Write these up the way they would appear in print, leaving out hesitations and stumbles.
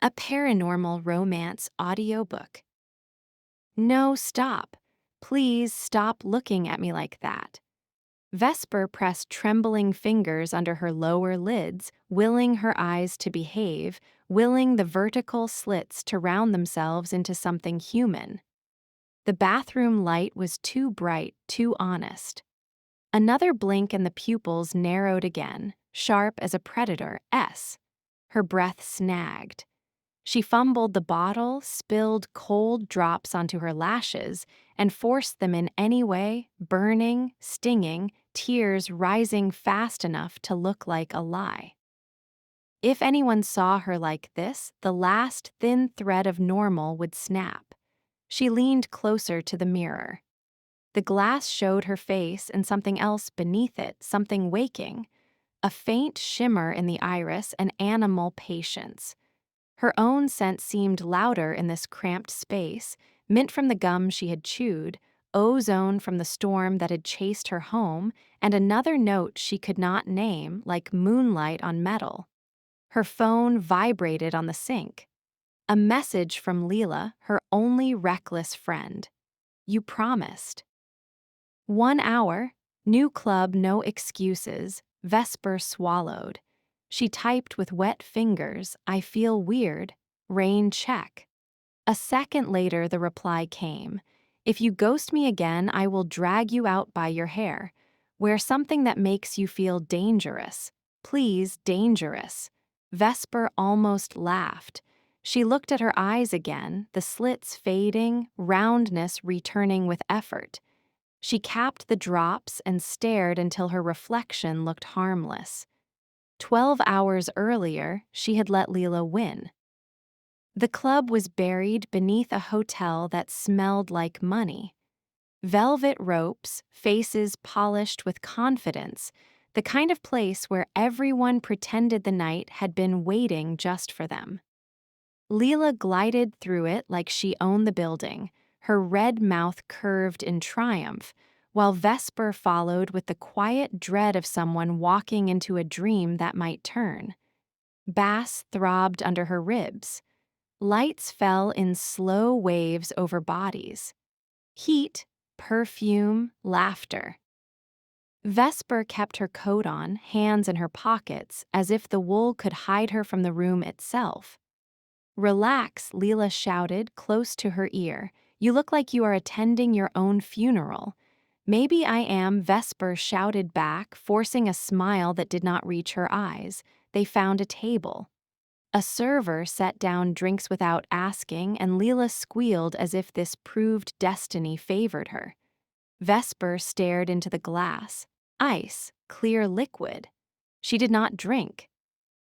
A paranormal romance audiobook. No, stop. Please stop looking at me like that. Vesper pressed trembling fingers under her lower lids, willing her eyes to behave, willing the vertical slits to round themselves into something human. The bathroom light was too bright, too honest. Another blink and the pupils narrowed again, sharp as a predator. Her breath snagged. She fumbled the bottle, spilled cold drops onto her lashes, and forced them in any way, burning, stinging, tears rising fast enough to look like a lie. If anyone saw her like this, the last thin thread of normal would snap. She leaned closer to the mirror. The glass showed her face and something else beneath it, something waking. A faint shimmer in the iris, an animal patience. Her own scent seemed louder in this cramped space, mint from the gum she had chewed, ozone from the storm that had chased her home, and another note she could not name, like moonlight on metal. Her phone vibrated on the sink. A message from Leela, her only reckless friend. You promised. 1 hour, new club, no excuses, Vesper swallowed. She typed with wet fingers, I feel weird, rain check. A second later the reply came, if you ghost me again I will drag you out by your hair. Wear something that makes you feel dangerous. Please, dangerous. Vesper almost laughed. She looked at her eyes again, the slits fading, roundness returning with effort. She capped the drops and stared until her reflection looked harmless. 12 hours earlier, she had let Leela win. The club was buried beneath a hotel that smelled like money. Velvet ropes, faces polished with confidence, the kind of place where everyone pretended the night had been waiting just for them. Leela glided through it like she owned the building, her red mouth curved in triumph, while Vesper followed with the quiet dread of someone walking into a dream that might turn. Bass throbbed under her ribs. Lights fell in slow waves over bodies. Heat, perfume, laughter. Vesper kept her coat on, hands in her pockets, as if the wool could hide her from the room itself. Relax, Leela shouted, close to her ear. You look like you are attending your own funeral. Maybe I am, Vesper shouted back, forcing a smile that did not reach her eyes. They found a table. A server set down drinks without asking, and Leela squealed as if this proved destiny favored her. Vesper stared into the glass. Ice, clear liquid. She did not drink.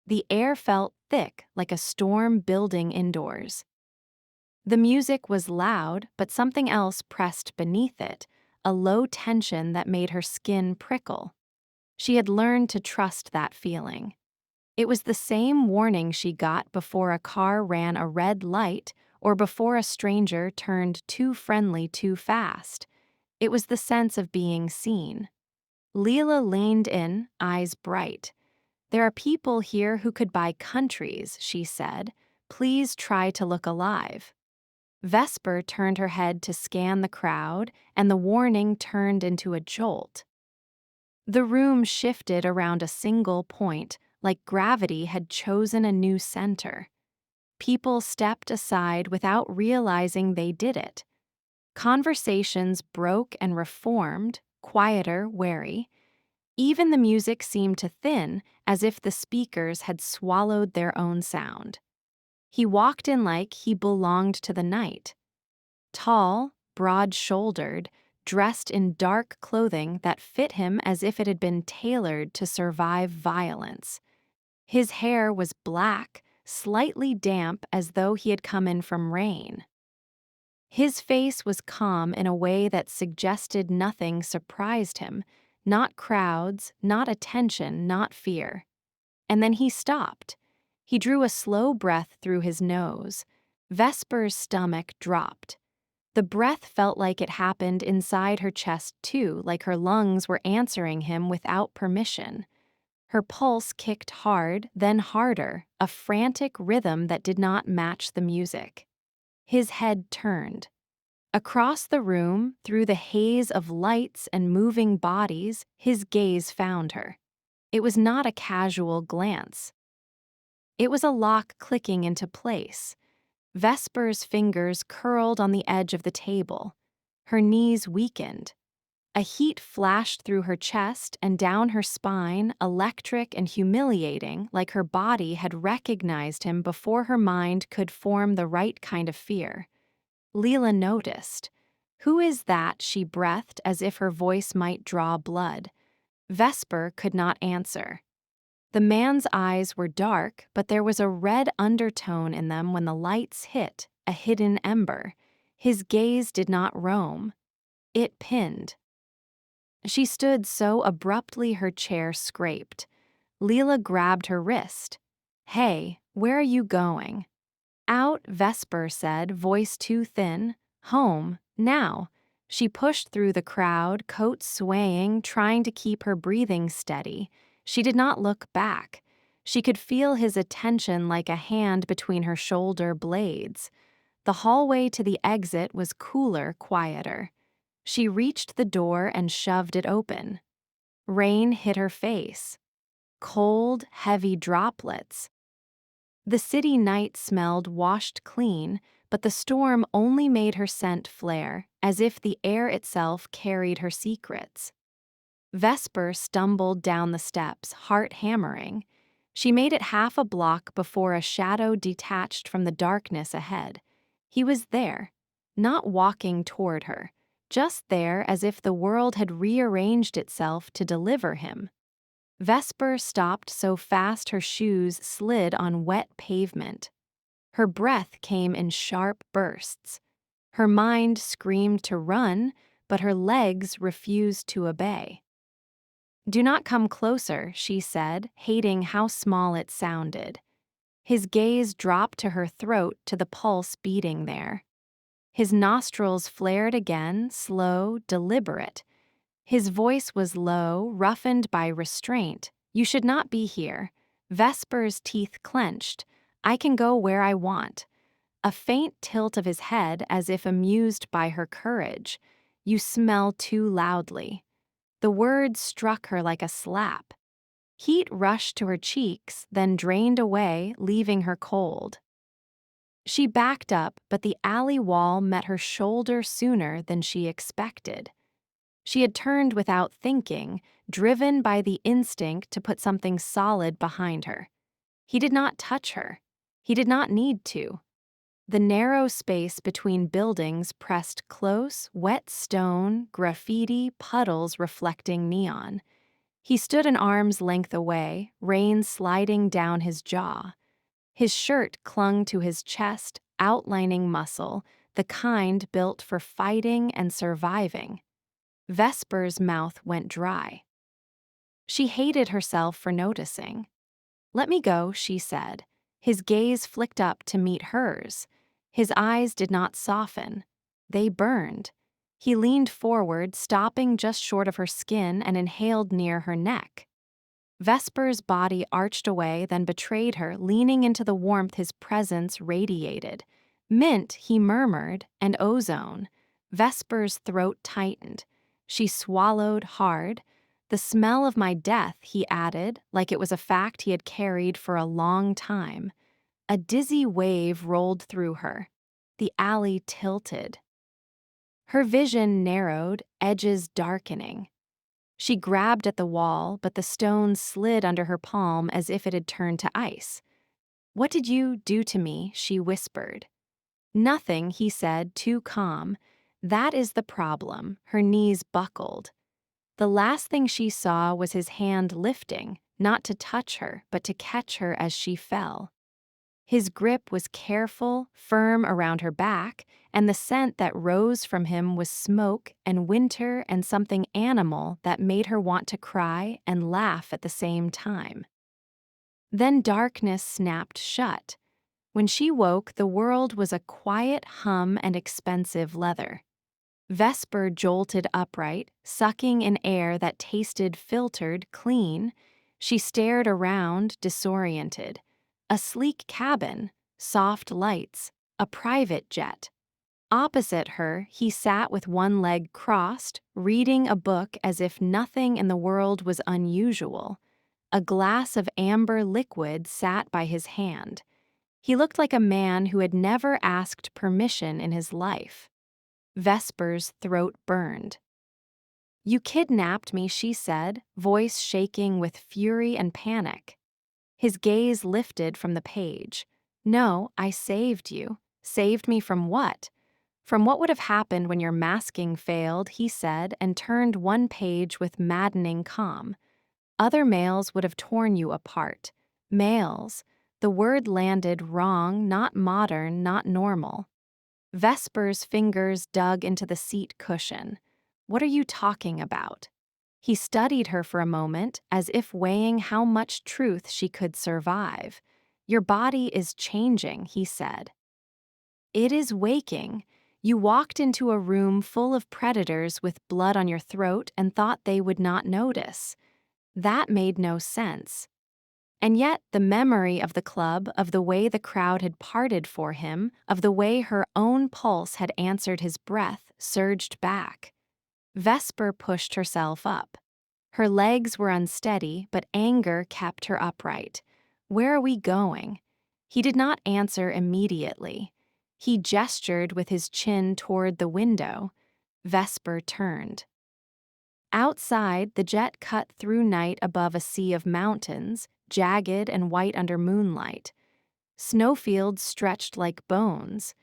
The air felt thick, like a storm building indoors. The music was loud, but something else pressed beneath it, a low tension that made her skin prickle. She had learned to trust that feeling. It was the same warning she got before a car ran a red light or before a stranger turned too friendly too fast. It was the sense of being seen. Leela leaned in, eyes bright. There are people here who could buy countries, she said. Please try to look alive. Vesper turned her head to scan the crowd, and the warning turned into a jolt. The room shifted around a single point, like gravity had chosen a new center. People stepped aside without realizing they did it. Conversations broke and reformed, quieter, wary. Even the music seemed to thin, as if the speakers had swallowed their own sound. He walked in like he belonged to the night. Tall, broad-shouldered, dressed in dark clothing that fit him as if it had been tailored to survive violence. His hair was black, slightly damp as though he had come in from rain. His face was calm in a way that suggested nothing surprised him, not crowds, not attention, not fear. And then he stopped. He drew a slow breath through his nose. Vesper's stomach dropped. The breath felt like it happened inside her chest too, like her lungs were answering him without permission. Her pulse kicked hard, then harder, a frantic rhythm that did not match the music. His head turned. Across the room, through the haze of lights and moving bodies, his gaze found her. It was not a casual glance. It was a lock clicking into place. Vesper's fingers curled on the edge of the table. Her knees weakened. A heat flashed through her chest and down her spine, electric and humiliating, like her body had recognized him before her mind could form the right kind of fear. Leela noticed. "Who is that?" she breathed as if her voice might draw blood. Vesper could not answer. The man's eyes were dark, but there was a red undertone in them when the lights hit, a hidden ember. His gaze did not roam. It pinned. She stood so abruptly her chair scraped. Leela grabbed her wrist. "Hey, where are you going?" "Out," Vesper said, voice too thin. "Home, now." She pushed through the crowd, coat swaying, trying to keep her breathing steady. She did not look back. She could feel his attention like a hand between her shoulder blades. The hallway to the exit was cooler, quieter. She reached the door and shoved it open. Rain hit her face. Cold, heavy droplets. The city night smelled washed clean, but the storm only made her scent flare, as if the air itself carried her secrets. Vesper stumbled down the steps, heart hammering. She made it half a block before a shadow detached from the darkness ahead. He was there, not walking toward her, just there as if the world had rearranged itself to deliver him. Vesper stopped so fast her shoes slid on wet pavement. Her breath came in sharp bursts. Her mind screamed to run, but her legs refused to obey. "Do not come closer," she said, hating how small it sounded. His gaze dropped to her throat, to the pulse beating there. His nostrils flared again, slow, deliberate. His voice was low, roughened by restraint. "You should not be here." Vesper's teeth clenched. "I can go where I want." A faint tilt of his head as if amused by her courage. "You smell too loudly." The words struck her like a slap. Heat rushed to her cheeks, then drained away, leaving her cold. She backed up, but the alley wall met her shoulder sooner than she expected. She had turned without thinking, driven by the instinct to put something solid behind her. He did not touch her. He did not need to. The narrow space between buildings pressed close, wet stone, graffiti, puddles reflecting neon. He stood an arm's length away, rain sliding down his jaw. His shirt clung to his chest, outlining muscle, the kind built for fighting and surviving. Vesper's mouth went dry. She hated herself for noticing. "Let me go," she said. His gaze flicked up to meet hers. His eyes did not soften. They burned. He leaned forward, stopping just short of her skin, and inhaled near her neck. Vesper's body arched away, then betrayed her, leaning into the warmth his presence radiated. "Mint," he murmured, "and ozone." Vesper's throat tightened. She swallowed hard. "The smell of my death," he added, like it was a fact he had carried for a long time. A dizzy wave rolled through her. The alley tilted. Her vision narrowed, edges darkening. She grabbed at the wall, but the stone slid under her palm as if it had turned to ice. "What did you do to me?" she whispered. "Nothing," he said, too calm. "That is the problem." Her knees buckled. The last thing she saw was his hand lifting, not to touch her, but to catch her as she fell. His grip was careful, firm around her back, and the scent that rose from him was smoke and winter and something animal that made her want to cry and laugh at the same time. Then darkness snapped shut. When she woke, the world was a quiet hum and expensive leather. Vesper jolted upright, sucking in air that tasted filtered, clean. She stared around, disoriented. A sleek cabin, soft lights, a private jet. Opposite her, he sat with one leg crossed, reading a book as if nothing in the world was unusual. A glass of amber liquid sat by his hand. He looked like a man who had never asked permission in his life. Vesper's throat burned. "You kidnapped me," she said, voice shaking with fury and panic. His gaze lifted from the page. "No, I saved you." "Saved me from what?" "From what would have happened when your masking failed," he said, and turned one page with maddening calm. "Other males would have torn you apart." Males. The word landed wrong, not modern, not normal. Vesper's fingers dug into the seat cushion. "What are you talking about?" He studied her for a moment, as if weighing how much truth she could survive. "Your body is changing," he said. "It is waking. You walked into a room full of predators with blood on your throat and thought they would not notice." That made no sense. And yet the memory of the club, of the way the crowd had parted for him, of the way her own pulse had answered his breath, surged back. Vesper pushed herself up. Her legs were unsteady, but anger kept her upright. "Where are we going?" He did not answer immediately. He gestured with his chin toward the window. Vesper turned. Outside, the jet cut through night above a sea of mountains, jagged and white under moonlight. Snowfields stretched like bones.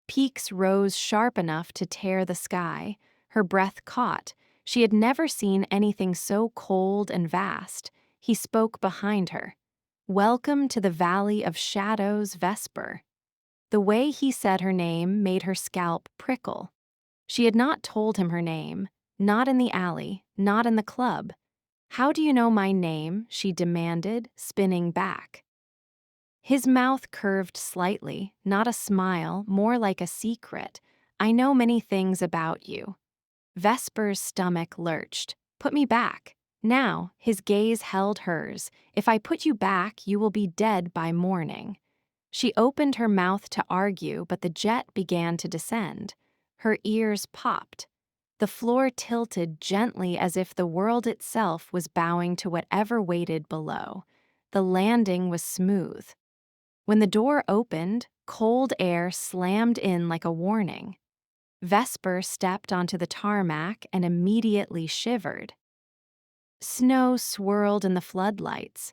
Peaks rose sharp enough to tear the sky. Her breath caught. She had never seen anything so cold and vast. He spoke behind her. "Welcome to the Valley of Shadows, Vesper." The way he said her name made her scalp prickle. She had not told him her name, not in the alley, not in the club. "How do you know my name?" she demanded, spinning back. His mouth curved slightly, not a smile, more like a secret. "I know many things about you." Vesper's stomach lurched. "Put me back." Now, his gaze held hers. "If I put you back, you will be dead by morning." She opened her mouth to argue, but the jet began to descend. Her ears popped. The floor tilted gently as if the world itself was bowing to whatever waited below. The landing was smooth. When the door opened, cold air slammed in like a warning. Vesper stepped onto the tarmac and immediately shivered. Snow swirled in the floodlights.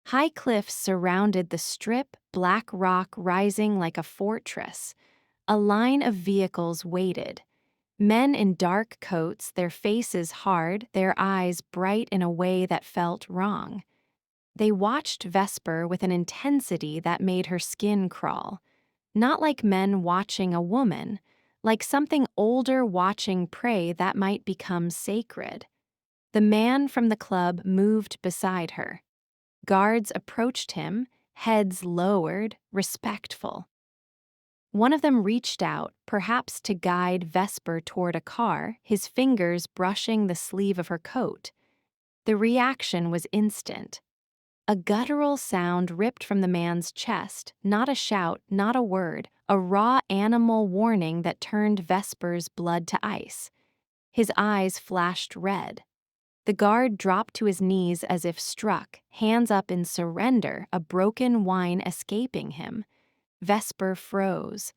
High cliffs surrounded the strip, black rock rising like a fortress. A line of vehicles waited. Men in dark coats, their faces hard, their eyes bright in a way that felt wrong. They watched Vesper with an intensity that made her skin crawl. Not like men watching a woman, like something older watching prey that might become sacred. The man from the club moved beside her. Guards approached him, heads lowered, respectful. One of them reached out, perhaps to guide Vesper toward a car, his fingers brushing the sleeve of her coat. The reaction was instant. A guttural sound ripped from the man's chest, not a shout, not a word, a raw animal warning that turned Vesper's blood to ice. His eyes flashed red. The guard dropped to his knees as if struck, hands up in surrender, a broken whine escaping him. Vesper froze.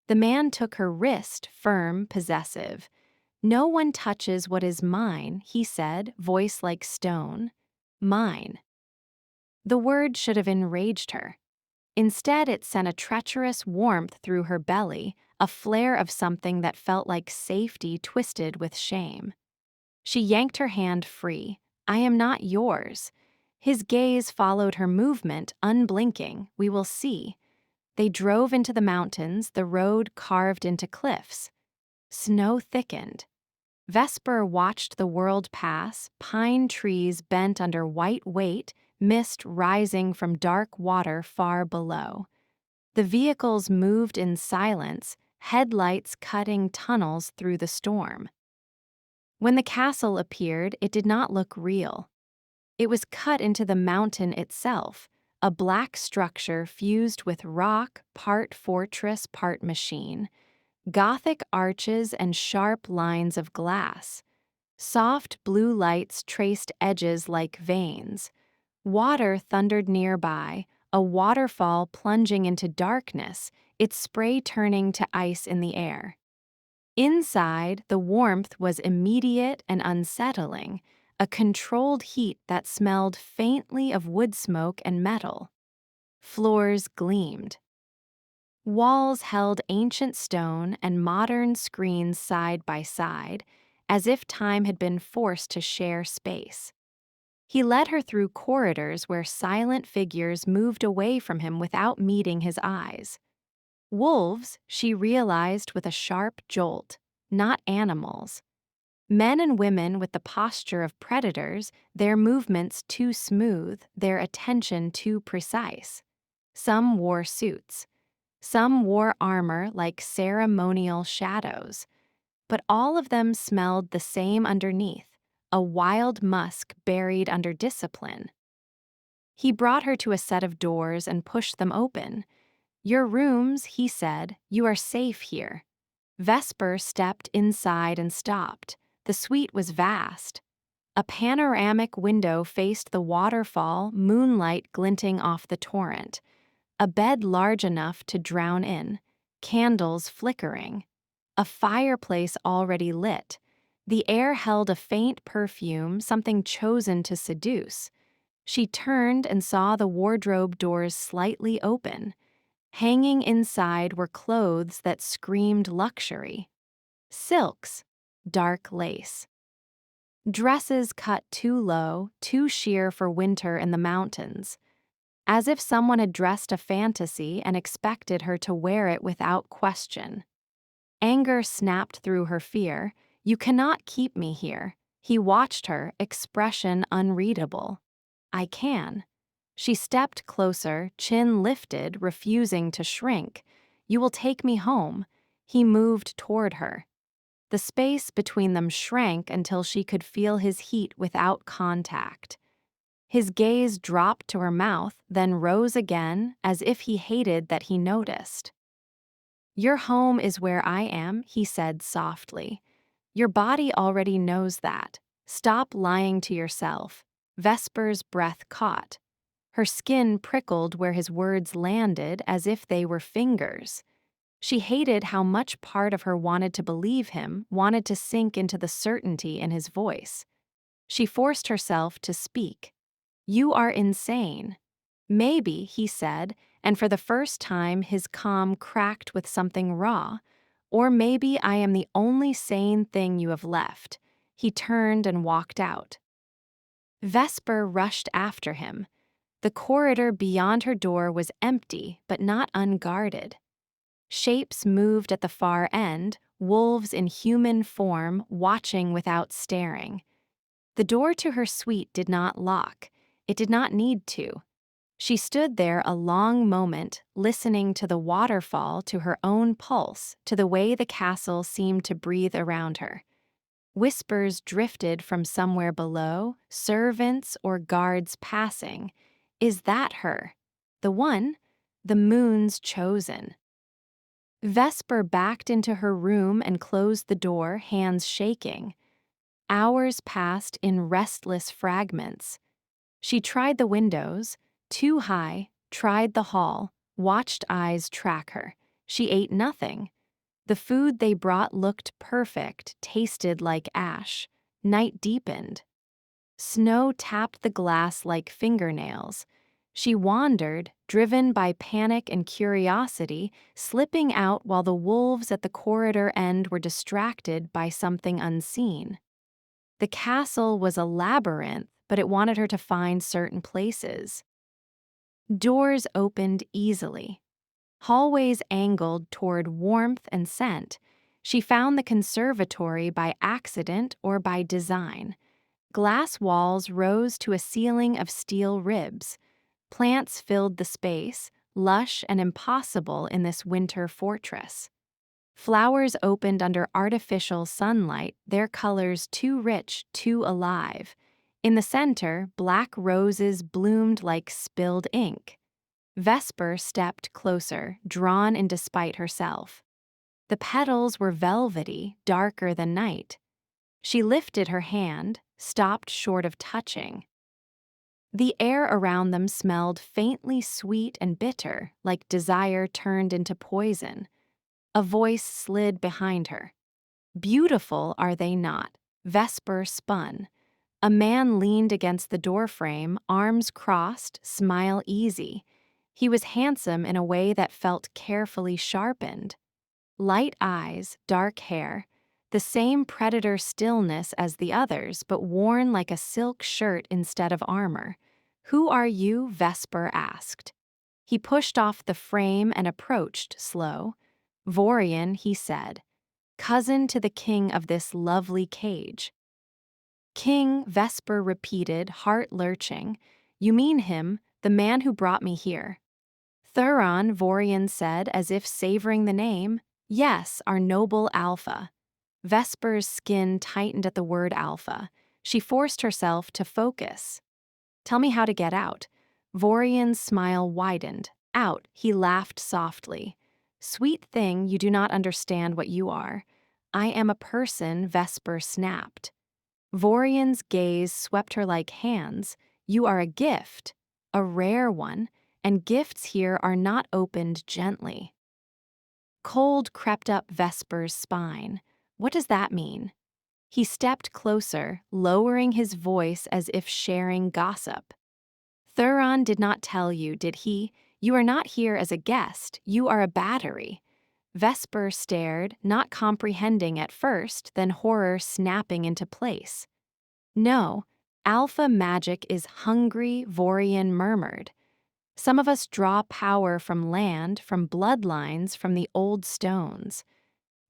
The man took her wrist, firm, possessive. "No one touches what is mine," he said, voice like stone. "Mine." The word should have enraged her. Instead, it sent a treacherous warmth through her belly, a flare of something that felt like safety twisted with shame. She yanked her hand free. "I am not yours." His gaze followed her movement, unblinking. "We will see." They drove into the mountains, the road carved into cliffs. Snow thickened. Vesper watched the world pass, pine trees bent under white weight, mist rising from dark water far below. The vehicles moved in silence, headlights cutting tunnels through the storm. When the castle appeared, it did not look real. It was cut into the mountain itself, a black structure fused with rock, part fortress, part machine. Gothic arches and sharp lines of glass. Soft blue lights traced edges like veins. Water thundered nearby, a waterfall plunging into darkness, its spray turning to ice in the air. Inside, the warmth was immediate and unsettling, a controlled heat that smelled faintly of wood smoke and metal. Floors gleamed. Walls held ancient stone and modern screens side by side, as if time had been forced to share space. He led her through corridors where silent figures moved away from him without meeting his eyes. Wolves, she realized with a sharp jolt, not animals. Men and women with the posture of predators, their movements too smooth, their attention too precise. Some wore suits. Some wore armor like ceremonial shadows. But all of them smelled the same underneath, a wild musk buried under discipline. He brought her to a set of doors and pushed them open. "Your rooms," he said, "you are safe here." Vesper stepped inside and stopped. The suite was vast. A panoramic window faced the waterfall, moonlight glinting off the torrent. A bed large enough to drown in. Candles flickering. A fireplace already lit. The air held a faint perfume, something chosen to seduce. She turned and saw the wardrobe doors slightly open. Hanging inside were clothes that screamed luxury. Silks, dark lace. Dresses cut too low, too sheer for winter in the mountains. As if someone had dressed a fantasy and expected her to wear it without question. Anger snapped through her fear. "You cannot keep me here." He watched her, expression unreadable. "I can." She stepped closer, chin lifted, refusing to shrink. "You will take me home." He moved toward her. The space between them shrank until she could feel his heat without contact. His gaze dropped to her mouth, then rose again, as if he hated that he noticed. "Your home is where I am," he said softly. "Your body already knows that. Stop lying to yourself." Vesper's breath caught. Her skin prickled where his words landed as if they were fingers. She hated how much part of her wanted to believe him, wanted to sink into the certainty in his voice. She forced herself to speak. "You are insane." "Maybe," he said, and for the first time his calm cracked with something raw. "Or maybe I am the only sane thing you have left." He turned and walked out. Vesper rushed after him. The corridor beyond her door was empty, but not unguarded. Shapes moved at the far end, wolves in human form, watching without staring. The door to her suite did not lock. It did not need to. She stood there a long moment, listening to the waterfall, to her own pulse, to the way the castle seemed to breathe around her. Whispers drifted from somewhere below, servants or guards passing. Is that her? The one? The moon's chosen. Vesper backed into her room and closed the door, hands shaking. Hours passed in restless fragments. She tried the windows, too high, tried the hall, watched eyes track her. She ate nothing. The food they brought looked perfect, tasted like ash. Night deepened. Snow tapped the glass like fingernails. She wandered, driven by panic and curiosity, slipping out while the wolves at the corridor end were distracted by something unseen. The castle was a labyrinth, but it wanted her to find certain places. Doors opened easily. Hallways angled toward warmth and scent. She found the conservatory by accident or by design. Glass walls rose to a ceiling of steel ribs. Plants filled the space, lush and impossible in this winter fortress. Flowers opened under artificial sunlight, their colors too rich, too alive. In the center, black roses bloomed like spilled ink. Vesper stepped closer, drawn in despite herself. The petals were velvety, darker than night. She lifted her hand, stopped short of touching. The air around them smelled faintly sweet and bitter, like desire turned into poison. A voice slid behind her. Beautiful, are they not? Vesper spun. A man leaned against the doorframe, arms crossed, smile easy. He was handsome in a way that felt carefully sharpened. Light eyes, dark hair, the same predator stillness as the others, but worn like a silk shirt instead of armor. "Who are you?" Vesper asked. He pushed off the frame and approached, slow. "Vorian," he said, "cousin to the king of this lovely cage." "King," Vesper repeated, heart lurching. "You mean him, the man who brought me here?" "Theron," Vorian said, as if savoring the name. "Yes, our noble Alpha." Vesper's skin tightened at the word Alpha. She forced herself to focus. "Tell me how to get out." Vorian's smile widened. "Out," he laughed softly. "Sweet thing, you do not understand what you are." "I am a person," Vesper snapped. Vorian's gaze swept her like hands. "You are a gift, a rare one, and gifts here are not opened gently." Cold crept up Vesper's spine. "What does that mean?" He stepped closer, lowering his voice as if sharing gossip. "Theron did not tell you, did he? You are not here as a guest, you are a battery." Vesper stared, not comprehending at first, then horror snapping into place. "No, alpha magic is hungry," Vorian murmured. "Some of us draw power from land, from bloodlines, from the old stones.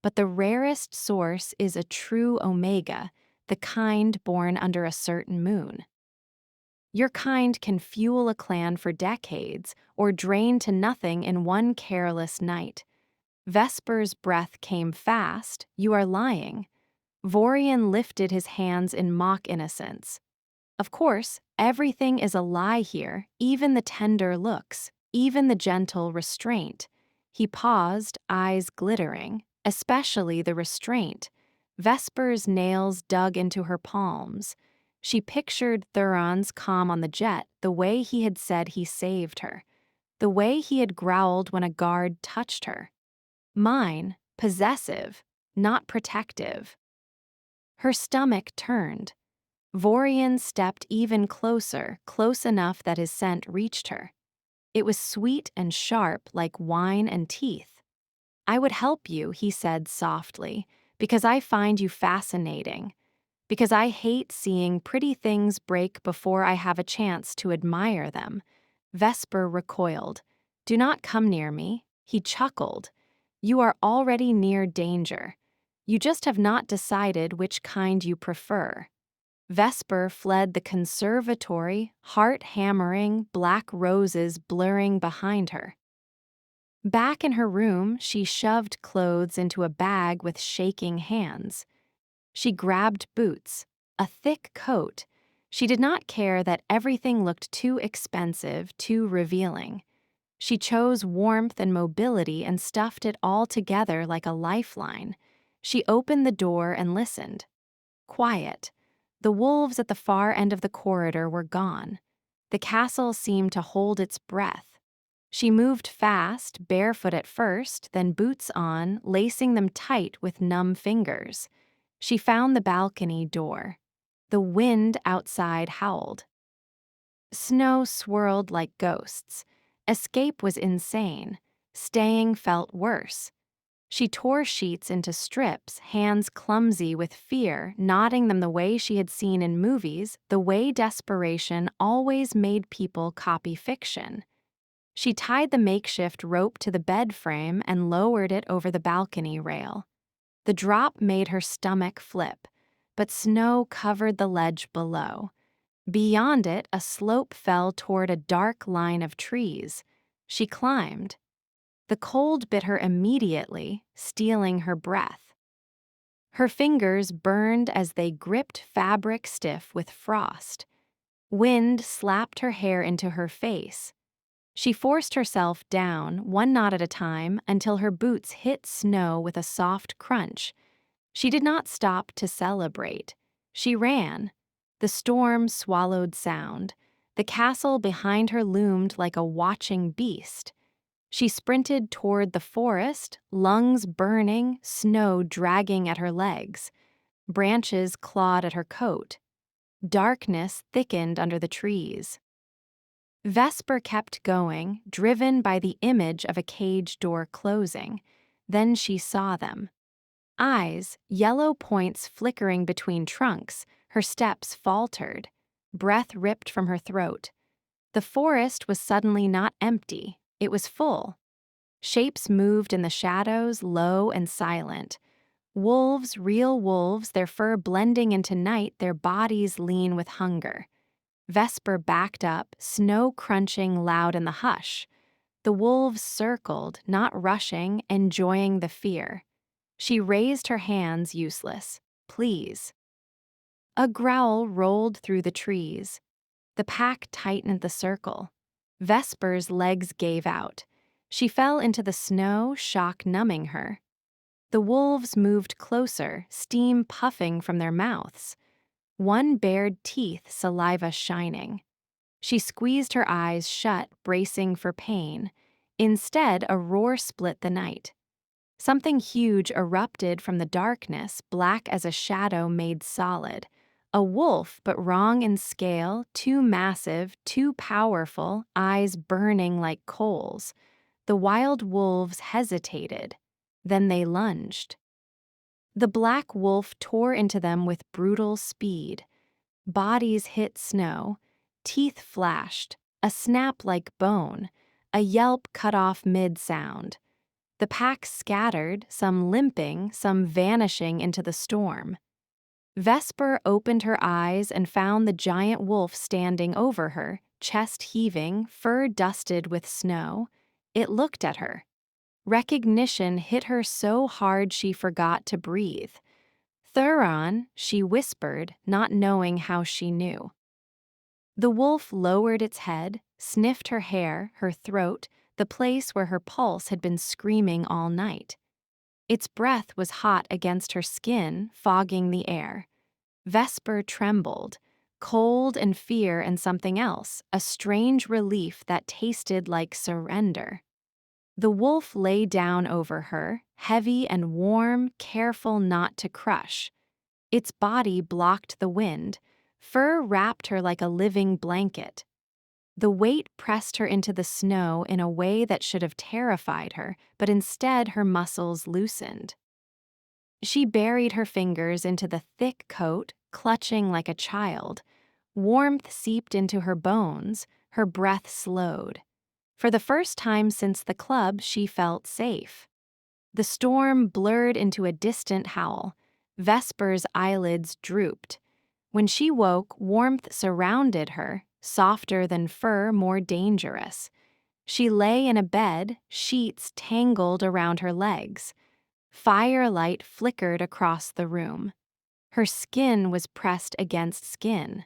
But the rarest source is a true omega, the kind born under a certain moon. Your kind can fuel a clan for decades or drain to nothing in one careless night." Vesper's breath came fast. "You are lying." Vorian lifted his hands in mock innocence. "Of course, everything is a lie here, even the tender looks, even the gentle restraint." He paused, eyes glittering, especially the restraint. Vesper's nails dug into her palms. She pictured Theron's calm on the jet, the way he had said he saved her, the way he had growled when a guard touched her. Mine, possessive, not protective. Her stomach turned. Vorian stepped even closer, close enough that his scent reached her. It was sweet and sharp like wine and teeth. "I would help you," he said softly, "because I find you fascinating. Because I hate seeing pretty things break before I have a chance to admire them." Vesper recoiled. "Do not come near me." He chuckled. "You are already near danger. You just have not decided which kind you prefer." Vesper fled the conservatory, heart hammering, black roses blurring behind her. Back in her room, she shoved clothes into a bag with shaking hands. She grabbed boots, a thick coat. She did not care that everything looked too expensive, too revealing. She chose warmth and mobility and stuffed it all together like a lifeline. She opened the door and listened. Quiet. The wolves at the far end of the corridor were gone. The castle seemed to hold its breath. She moved fast, barefoot at first, then boots on, lacing them tight with numb fingers. She found the balcony door. The wind outside howled. Snow swirled like ghosts. Escape was insane. Staying felt worse. She tore sheets into strips, hands clumsy with fear, knotting them the way she had seen in movies, the way desperation always made people copy fiction. She tied the makeshift rope to the bed frame and lowered it over the balcony rail. The drop made her stomach flip, but snow covered the ledge below. Beyond it, a slope fell toward a dark line of trees. She climbed. The cold bit her immediately, stealing her breath. Her fingers burned as they gripped fabric stiff with frost. Wind slapped her hair into her face. She forced herself down, one knot at a time, until her boots hit snow with a soft crunch. She did not stop to celebrate. She ran. The storm swallowed sound. The castle behind her loomed like a watching beast. She sprinted toward the forest, lungs burning, snow dragging at her legs. Branches clawed at her coat. Darkness thickened under the trees. Vesper kept going, driven by the image of a cage door closing. Then she saw them. Eyes, yellow points flickering between trunks, her steps faltered. Breath ripped from her throat. The forest was suddenly not empty, it was full. Shapes moved in the shadows, low and silent. Wolves, real wolves, their fur blending into night, their bodies lean with hunger. Vesper backed up, snow crunching loud in the hush. The wolves circled, not rushing, enjoying the fear. She raised her hands, useless. Please. A growl rolled through the trees. The pack tightened the circle. Vesper's legs gave out. She fell into the snow, shock numbing her. The wolves moved closer, steam puffing from their mouths. One bared teeth, saliva shining. She squeezed her eyes shut, bracing for pain. Instead, a roar split the night. Something huge erupted from the darkness, black as a shadow made solid. A wolf, but wrong in scale, too massive, too powerful, eyes burning like coals. The wild wolves hesitated. Then they lunged. The black wolf tore into them with brutal speed. Bodies hit snow. Teeth flashed. A snap like bone. A yelp cut off mid-sound. The pack scattered, some limping, some vanishing into the storm. Vesper opened her eyes and found the giant wolf standing over her, chest heaving, fur dusted with snow. It looked at her. Recognition hit her so hard she forgot to breathe. "Theron," she whispered, not knowing how she knew. The wolf lowered its head, sniffed her hair, her throat, the place where her pulse had been screaming all night. Its breath was hot against her skin, fogging the air. Vesper trembled, cold and fear and something else, a strange relief that tasted like surrender. The wolf lay down over her, heavy and warm, careful not to crush. Its body blocked the wind. Fur wrapped her like a living blanket. The weight pressed her into the snow in a way that should have terrified her, but instead her muscles loosened. She buried her fingers into the thick coat, clutching like a child. Warmth seeped into her bones, her breath slowed. For the first time since the club, she felt safe. The storm blurred into a distant howl. Vesper's eyelids drooped. When she woke, warmth surrounded her, softer than fur, more dangerous. She lay in a bed, sheets tangled around her legs. Firelight flickered across the room. Her skin was pressed against skin.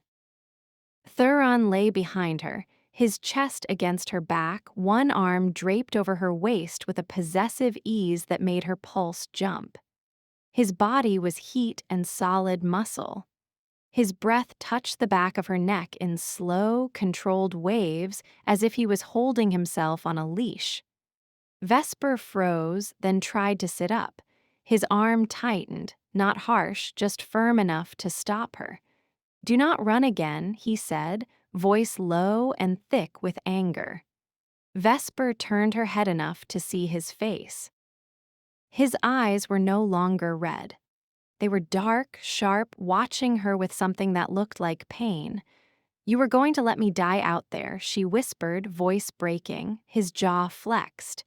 Theron lay behind her, his chest against her back, one arm draped over her waist with a possessive ease that made her pulse jump. His body was heat and solid muscle. His breath touched the back of her neck in slow, controlled waves, as if he was holding himself on a leash. Vesper froze, then tried to sit up. His arm tightened, not harsh, just firm enough to stop her. "Do not run again," he said, voice low and thick with anger. Vesper turned her head enough to see his face. His eyes were no longer red. They were dark, sharp, watching her with something that looked like pain. "You were going to let me die out there," she whispered, voice breaking, his jaw flexed.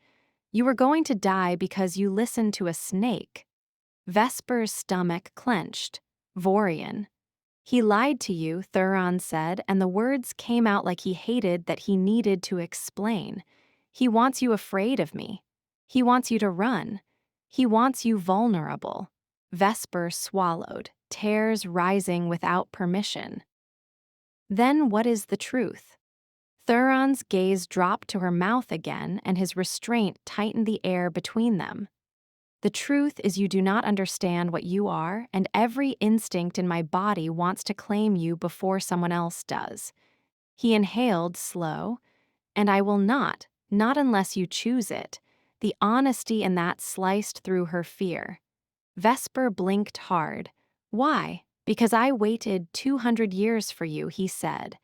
"You were going to die because you listened to a snake." Vesper's stomach clenched. Vorian. "He lied to you," Theron said, and the words came out like he hated that he needed to explain. "He wants you afraid of me. He wants you to run. He wants you vulnerable." Vesper swallowed, tears rising without permission. Then what is the truth? Theron's gaze dropped to her mouth again, and his restraint tightened the air between them. The truth is you do not understand what you are, and every instinct in my body wants to claim you before someone else does. He inhaled slow, and I will not unless you choose it. The honesty in that sliced through her fear. Vesper blinked hard. Why? Because I waited 200 years for you, he said.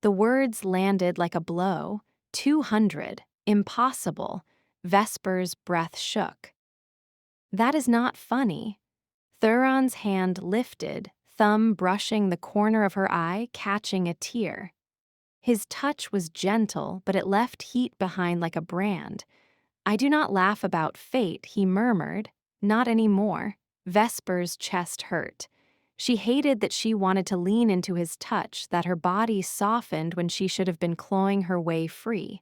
The words landed like a blow. 200. Impossible. Vesper's breath shook. That is not funny. Theron's hand lifted, thumb brushing the corner of her eye, catching a tear. His touch was gentle, but it left heat behind like a brand. I do not laugh about fate, he murmured. Not anymore. Vesper's chest hurt. She hated that she wanted to lean into his touch, that her body softened when she should have been clawing her way free.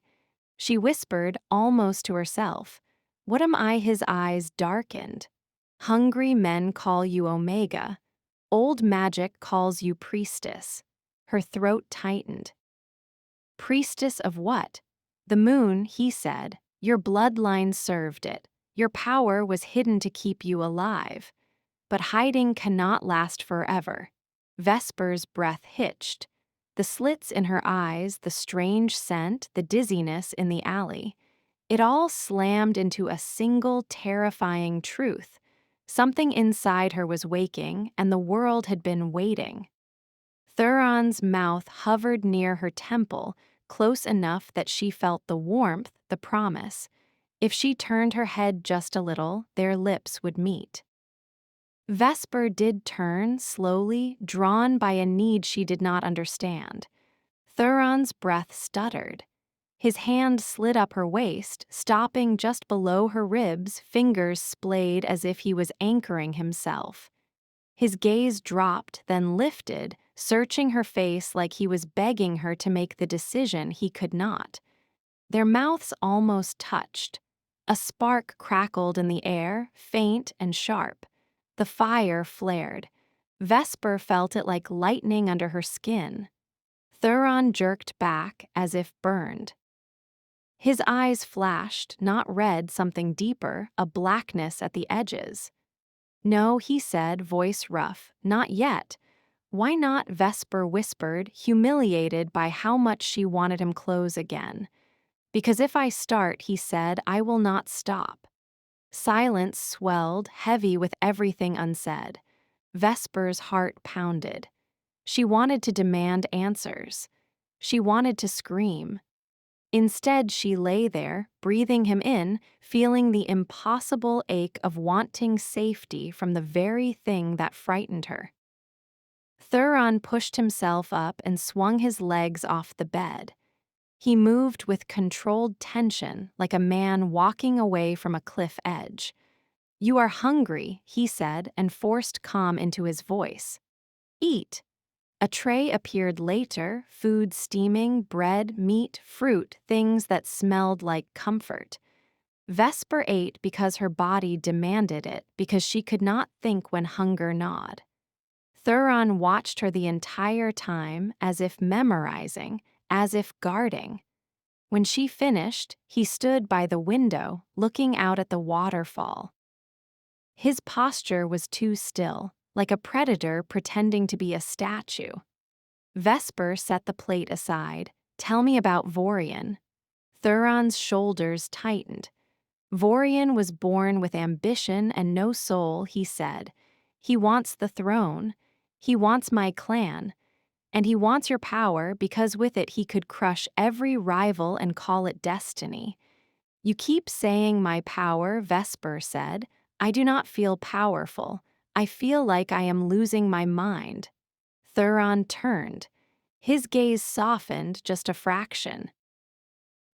She whispered, almost to herself, "What am I?" His eyes darkened. Hungry men call you Omega. Old magic calls you priestess. Her throat tightened. Priestess of what? The moon, he said. Your bloodline served it. Your power was hidden to keep you alive. But hiding cannot last forever. Vesper's breath hitched. The slits in her eyes, the strange scent, the dizziness in the alley. It all slammed into a single terrifying truth. Something inside her was waking, and the world had been waiting. Theron's mouth hovered near her temple, close enough that she felt the warmth, the promise. If she turned her head just a little, their lips would meet. Vesper did turn, slowly, drawn by a need she did not understand. Theron's breath stuttered. His hand slid up her waist, stopping just below her ribs, fingers splayed as if he was anchoring himself. His gaze dropped, then lifted, searching her face like he was begging her to make the decision he could not. Their mouths almost touched. A spark crackled in the air, faint and sharp. The fire flared. Vesper felt it like lightning under her skin. Theron jerked back as if burned. His eyes flashed, not red, something deeper, a blackness at the edges. No, he said, voice rough, not yet. Why not? Vesper whispered, humiliated by how much she wanted him close again. Because if I start, he said, I will not stop. Silence swelled, heavy with everything unsaid. Vesper's heart pounded. She wanted to demand answers. She wanted to scream. Instead, she lay there, breathing him in, feeling the impossible ache of wanting safety from the very thing that frightened her. Theron pushed himself up and swung his legs off the bed. He moved with controlled tension, like a man walking away from a cliff edge. You are hungry, he said, and forced calm into his voice. Eat. A tray appeared later, food steaming, bread, meat, fruit, things that smelled like comfort. Vesper ate because her body demanded it, because she could not think when hunger gnawed. Theron watched her the entire time, as if memorizing, as if guarding. When she finished, he stood by the window, looking out at the waterfall. His posture was too still, like a predator pretending to be a statue. Vesper set the plate aside. Tell me about Vorian. Theron's shoulders tightened. Vorian was born with ambition and no soul, he said. He wants the throne. He wants my clan. And he wants your power because with it he could crush every rival and call it destiny. You keep saying my power, Vesper said. I do not feel powerful. I feel like I am losing my mind. Theron turned. His gaze softened just a fraction.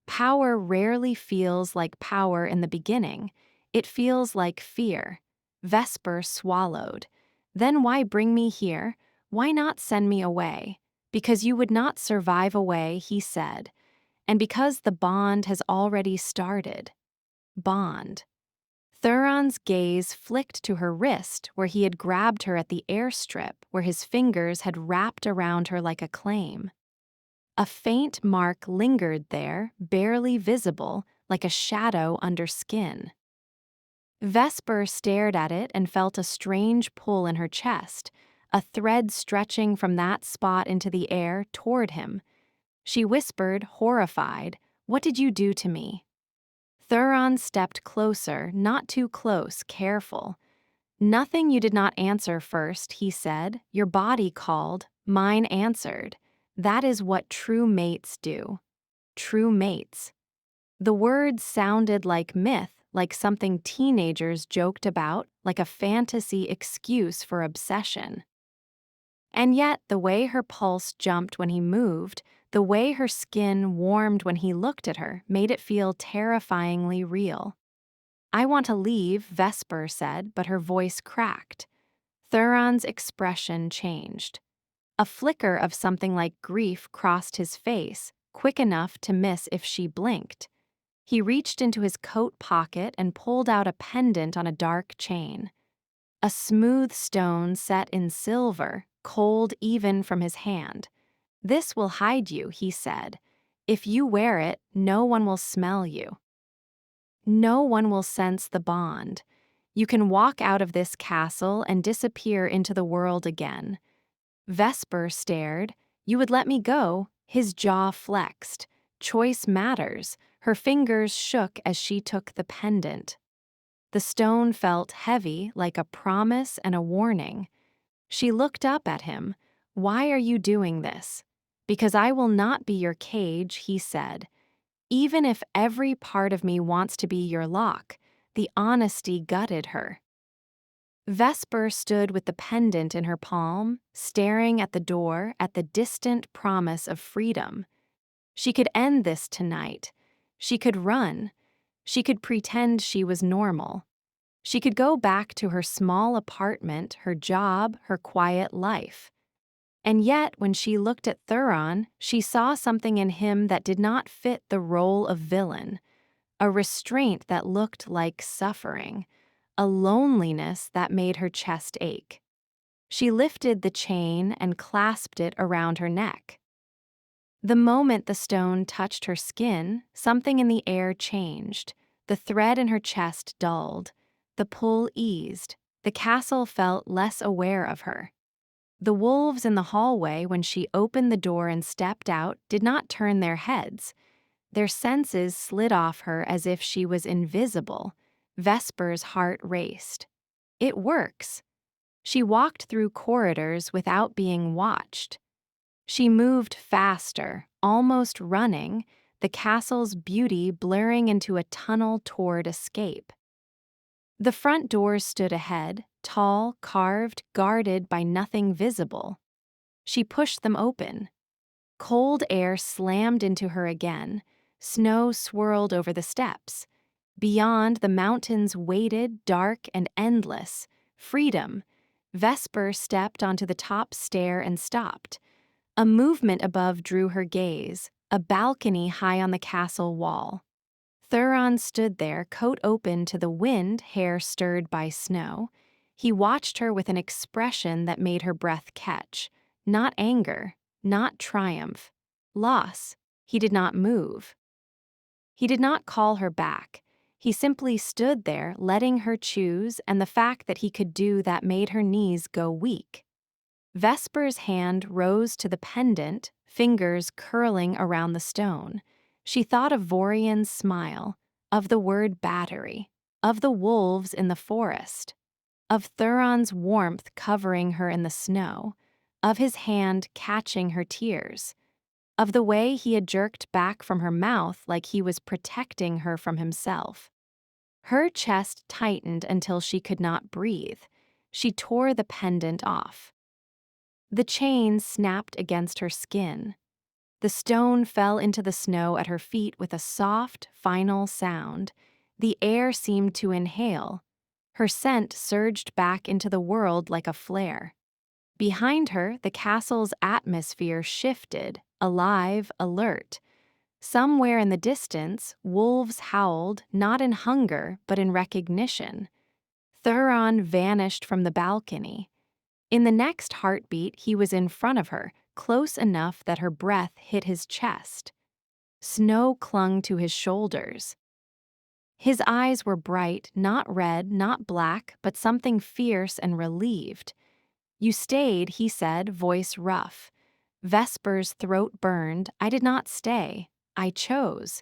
Power rarely feels like power in the beginning. It feels like fear. Vesper swallowed. Then why bring me here? Why not send me away? Because you would not survive away, he said. And because the bond has already started. Bond. Theron's gaze flicked to her wrist where he had grabbed her at the airstrip where his fingers had wrapped around her like a claim. A faint mark lingered there, barely visible, like a shadow under skin. Vesper stared at it and felt a strange pull in her chest, a thread stretching from that spot into the air toward him. She whispered, horrified, "What did you do to me?" Theron stepped closer, not too close, careful. "Nothing you did not answer first," he said. "Your body called, mine answered. That is what true mates do." True mates. The words sounded like myth, like something teenagers joked about, like a fantasy excuse for obsession. And yet, the way her pulse jumped when he moved, the way her skin warmed when he looked at her, made it feel terrifyingly real. "I want to leave," Vesper said, but her voice cracked. Theron's expression changed. A flicker of something like grief crossed his face, quick enough to miss if she blinked. He reached into his coat pocket and pulled out a pendant on a dark chain. A smooth stone set in silver, cold even from his hand. "This will hide you," he said. "If you wear it, no one will smell you. No one will sense the bond. You can walk out of this castle and disappear into the world again." Vesper stared. "You would let me go?" His jaw flexed. Choice matters. Her fingers shook as she took the pendant. The stone felt heavy, like a promise and a warning. She looked up at him. "Why are you doing this?" "Because I will not be your cage," he said. "Even if every part of me wants to be your lock." The honesty gutted her. Vesper stood with the pendant in her palm, staring at the door, at the distant promise of freedom. She could end this tonight. She could run. She could pretend she was normal. She could go back to her small apartment, her job, her quiet life. And yet, when she looked at Theron, she saw something in him that did not fit the role of villain, a restraint that looked like suffering, a loneliness that made her chest ache. She lifted the chain and clasped it around her neck. The moment the stone touched her skin, something in the air changed. The thread in her chest dulled. The pull eased. The castle felt less aware of her. The wolves in the hallway, when she opened the door and stepped out, did not turn their heads. Their senses slid off her as if she was invisible. Vesper's heart raced. It works. She walked through corridors without being watched. She moved faster, almost running, the castle's beauty blurring into a tunnel toward escape. The front doors stood ahead, tall, carved, guarded by nothing visible. She pushed them open. Cold air slammed into her again. Snow swirled over the steps. Beyond, the mountains waited, dark and endless. Freedom. Vesper stepped onto the top stair and stopped. A movement above drew her gaze, a balcony high on the castle wall. Theron stood there, coat open to the wind, hair stirred by snow. He watched her with an expression that made her breath catch. Not anger, not triumph. Loss. He did not move. He did not call her back. He simply stood there, letting her choose, and the fact that he could do that made her knees go weak. Vesper's hand rose to the pendant, fingers curling around the stone. She thought of Vorian's smile, of the word battery, of the wolves in the forest, of Theron's warmth covering her in the snow, of his hand catching her tears, of the way he had jerked back from her mouth like he was protecting her from himself. Her chest tightened until she could not breathe. She tore the pendant off. The chain snapped against her skin. The stone fell into the snow at her feet with a soft, final sound. The air seemed to inhale. Her scent surged back into the world like a flare. Behind her, the castle's atmosphere shifted, alive, alert. Somewhere in the distance, wolves howled, not in hunger, but in recognition. Theron vanished from the balcony. In the next heartbeat, he was in front of her, close enough that her breath hit his chest. Snow clung to his shoulders. His eyes were bright, not red, not black, but something fierce and relieved. "You stayed," he said, voice rough. Vesper's throat burned. "I did not stay. I chose."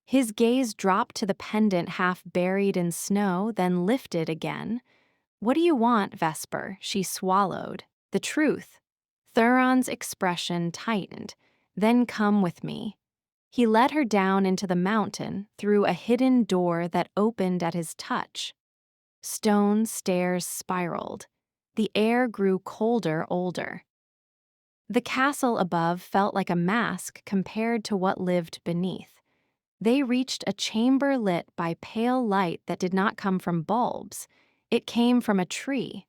His gaze dropped to the pendant half buried in snow, then lifted again. "What do you want, Vesper?" She swallowed. "The truth." Theron's expression tightened. "Then come with me." He led her down into the mountain, through a hidden door that opened at his touch. Stone stairs spiraled. The air grew colder, older. The castle above felt like a mask compared to what lived beneath. They reached a chamber lit by pale light that did not come from bulbs. It came from a tree.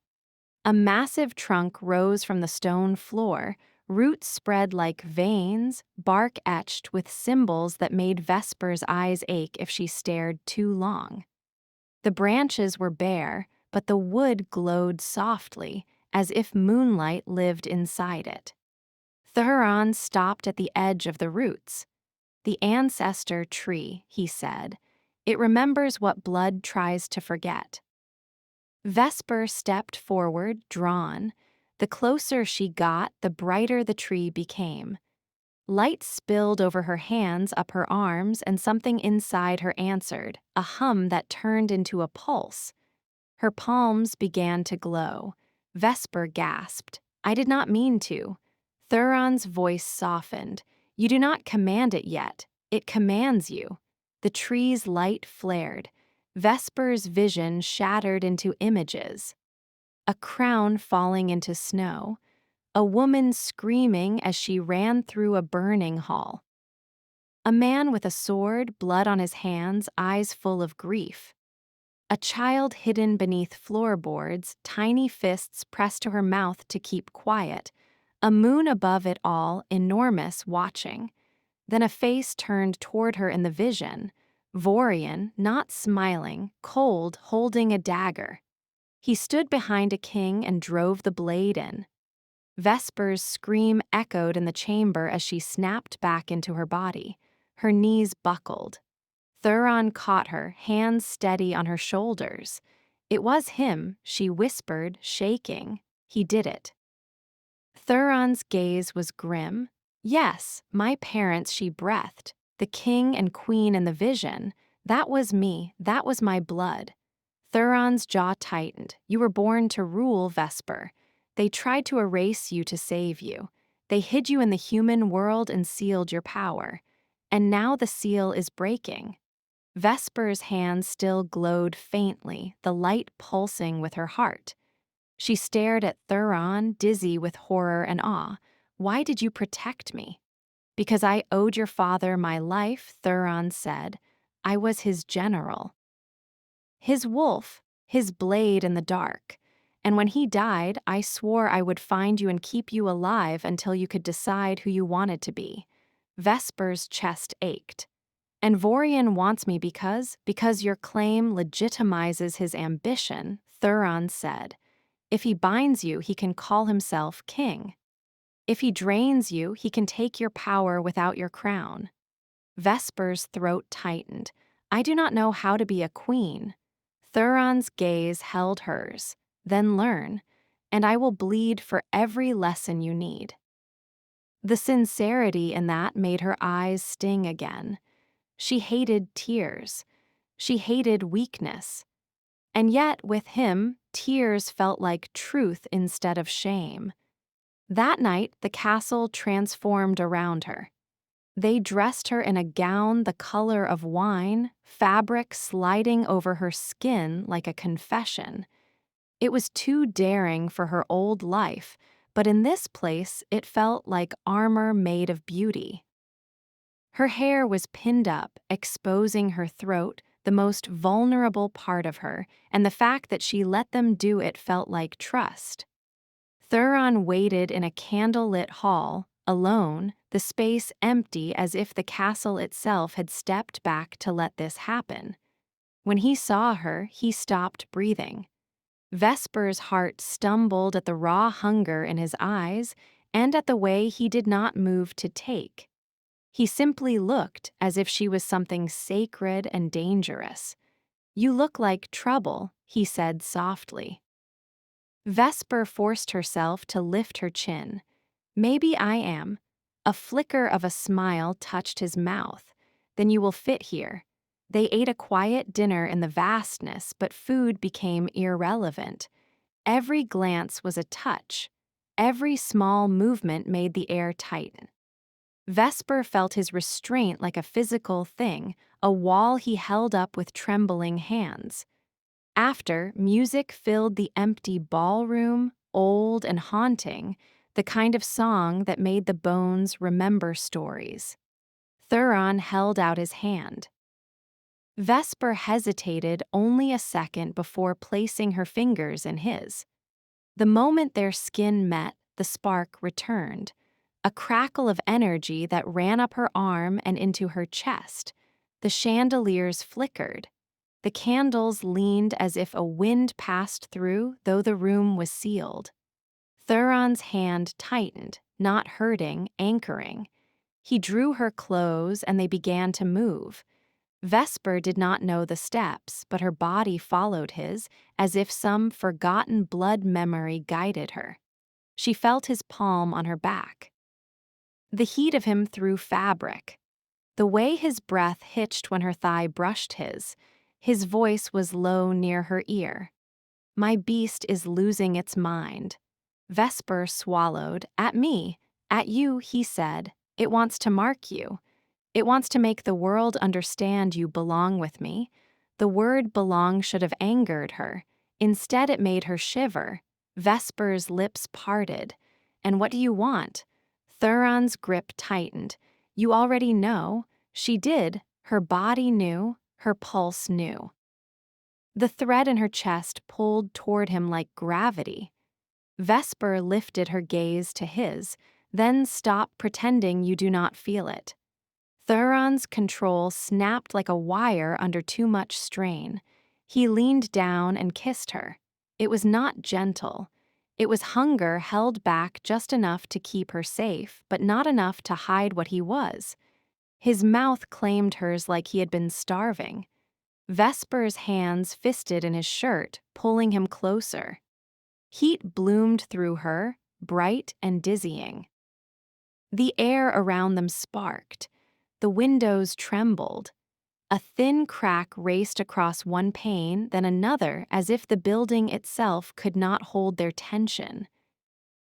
A massive trunk rose from the stone floor, roots spread like veins, bark etched with symbols that made Vesper's eyes ache if she stared too long. The branches were bare, but the wood glowed softly, as if moonlight lived inside it. Theron stopped at the edge of the roots. "The ancestor tree," he said. "It remembers what blood tries to forget." Vesper stepped forward, drawn. The closer she got, the brighter the tree became. Light spilled over her hands, up her arms, and something inside her answered, a hum that turned into a pulse. Her palms began to glow. Vesper gasped. "I did not mean to." Theron's voice softened. "You do not command it yet. It commands you." The tree's light flared. Vesper's vision shattered into images. A crown falling into snow. A woman screaming as she ran through a burning hall. A man with a sword, blood on his hands, eyes full of grief. A child hidden beneath floorboards, tiny fists pressed to her mouth to keep quiet. A moon above it all, enormous, watching. Then a face turned toward her in the vision. Vorian, not smiling, cold, holding a dagger. He stood behind a king and drove the blade in. Vesper's scream echoed in the chamber as she snapped back into her body. Her knees buckled. Theron caught her, hands steady on her shoulders. "It was him," she whispered, shaking. "He did it." Theron's gaze was grim. "Yes, my parents," she breathed. "The king and queen in the vision. That was me, that was my blood." Theron's jaw tightened. "You were born to rule, Vesper. They tried to erase you to save you. They hid you in the human world and sealed your power. And now the seal is breaking." Vesper's hand still glowed faintly, the light pulsing with her heart. She stared at Theron, dizzy with horror and awe. "Why did you protect me?" "Because I owed your father my life," Theron said. "I was his general. His wolf, his blade in the dark. And when he died, I swore I would find you and keep you alive until you could decide who you wanted to be." Vesper's chest ached. "And Vorian wants me because your claim legitimizes his ambition," Theron said. "If he binds you, he can call himself king. If he drains you, he can take your power without your crown." Vesper's throat tightened. "I do not know how to be a queen." Theron's gaze held hers. "Then learn, and I will bleed for every lesson you need." The sincerity in that made her eyes sting again. She hated tears. She hated weakness. And yet, with him, tears felt like truth instead of shame. That night, the castle transformed around her. They dressed her in a gown the color of wine, fabric sliding over her skin like a confession. It was too daring for her old life, but in this place it felt like armor made of beauty. Her hair was pinned up, exposing her throat, the most vulnerable part of her, and the fact that she let them do it felt like trust. Theron waited in a candlelit hall, alone, the space empty as if the castle itself had stepped back to let this happen. When he saw her, he stopped breathing. Vesper's heart stumbled at the raw hunger in his eyes and at the way he did not move to take. He simply looked as if she was something sacred and dangerous. "You look like trouble," he said softly. Vesper forced herself to lift her chin. "Maybe I am." A flicker of a smile touched his mouth. "Then you will fit here." They ate a quiet dinner in the vastness, but food became irrelevant. Every glance was a touch. Every small movement made the air tighten. Vesper felt his restraint like a physical thing, a wall he held up with trembling hands. After, music filled the empty ballroom, old and haunting, the kind of song that made the bones remember stories. Theron held out his hand. Vesper hesitated only a second before placing her fingers in his. The moment their skin met, the spark returned. A crackle of energy that ran up her arm and into her chest. The chandeliers flickered. The candles leaned as if a wind passed through, though the room was sealed. Theron's hand tightened, not hurting, anchoring. He drew her close and they began to move. Vesper did not know the steps, but her body followed his, as if some forgotten blood memory guided her. She felt his palm on her back. The heat of him through fabric. The way his breath hitched when her thigh brushed his voice was low near her ear. "My beast is losing its mind." Vesper swallowed. "At me, at you," he said. "It wants to mark you. It wants to make the world understand you belong with me." The word belong should have angered her. Instead, it made her shiver. Vesper's lips parted. "And what do you want?" Theron's grip tightened. "You already know." She did. Her body knew. Her pulse knew. The thread in her chest pulled toward him like gravity. Vesper lifted her gaze to his, then "Stop pretending you do not feel it." Theron's control snapped like a wire under too much strain. He leaned down and kissed her. It was not gentle. It was hunger held back just enough to keep her safe, but not enough to hide what he was. His mouth claimed hers like he had been starving. Vesper's hands fisted in his shirt, pulling him closer. Heat bloomed through her, bright and dizzying. The air around them sparked. The windows trembled. A thin crack raced across one pane, then another, as if the building itself could not hold their tension.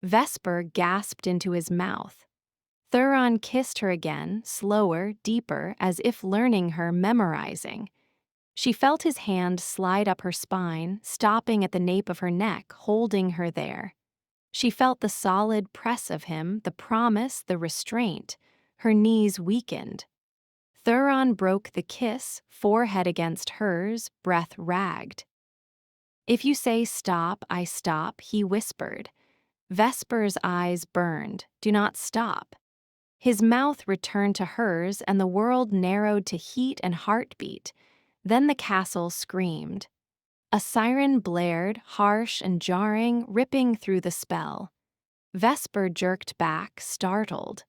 Vesper gasped into his mouth. Theron kissed her again, slower, deeper, as if learning her, memorizing. She felt his hand slide up her spine, stopping at the nape of her neck, holding her there. She felt the solid press of him, the promise, the restraint. Her knees weakened. Theron broke the kiss, forehead against hers, breath ragged. "If you say stop, I stop," he whispered. Vesper's eyes burned. "Do not stop." His mouth returned to hers, and the world narrowed to heat and heartbeat. Then the castle screamed. A siren blared, harsh and jarring, ripping through the spell. Vesper jerked back, startled.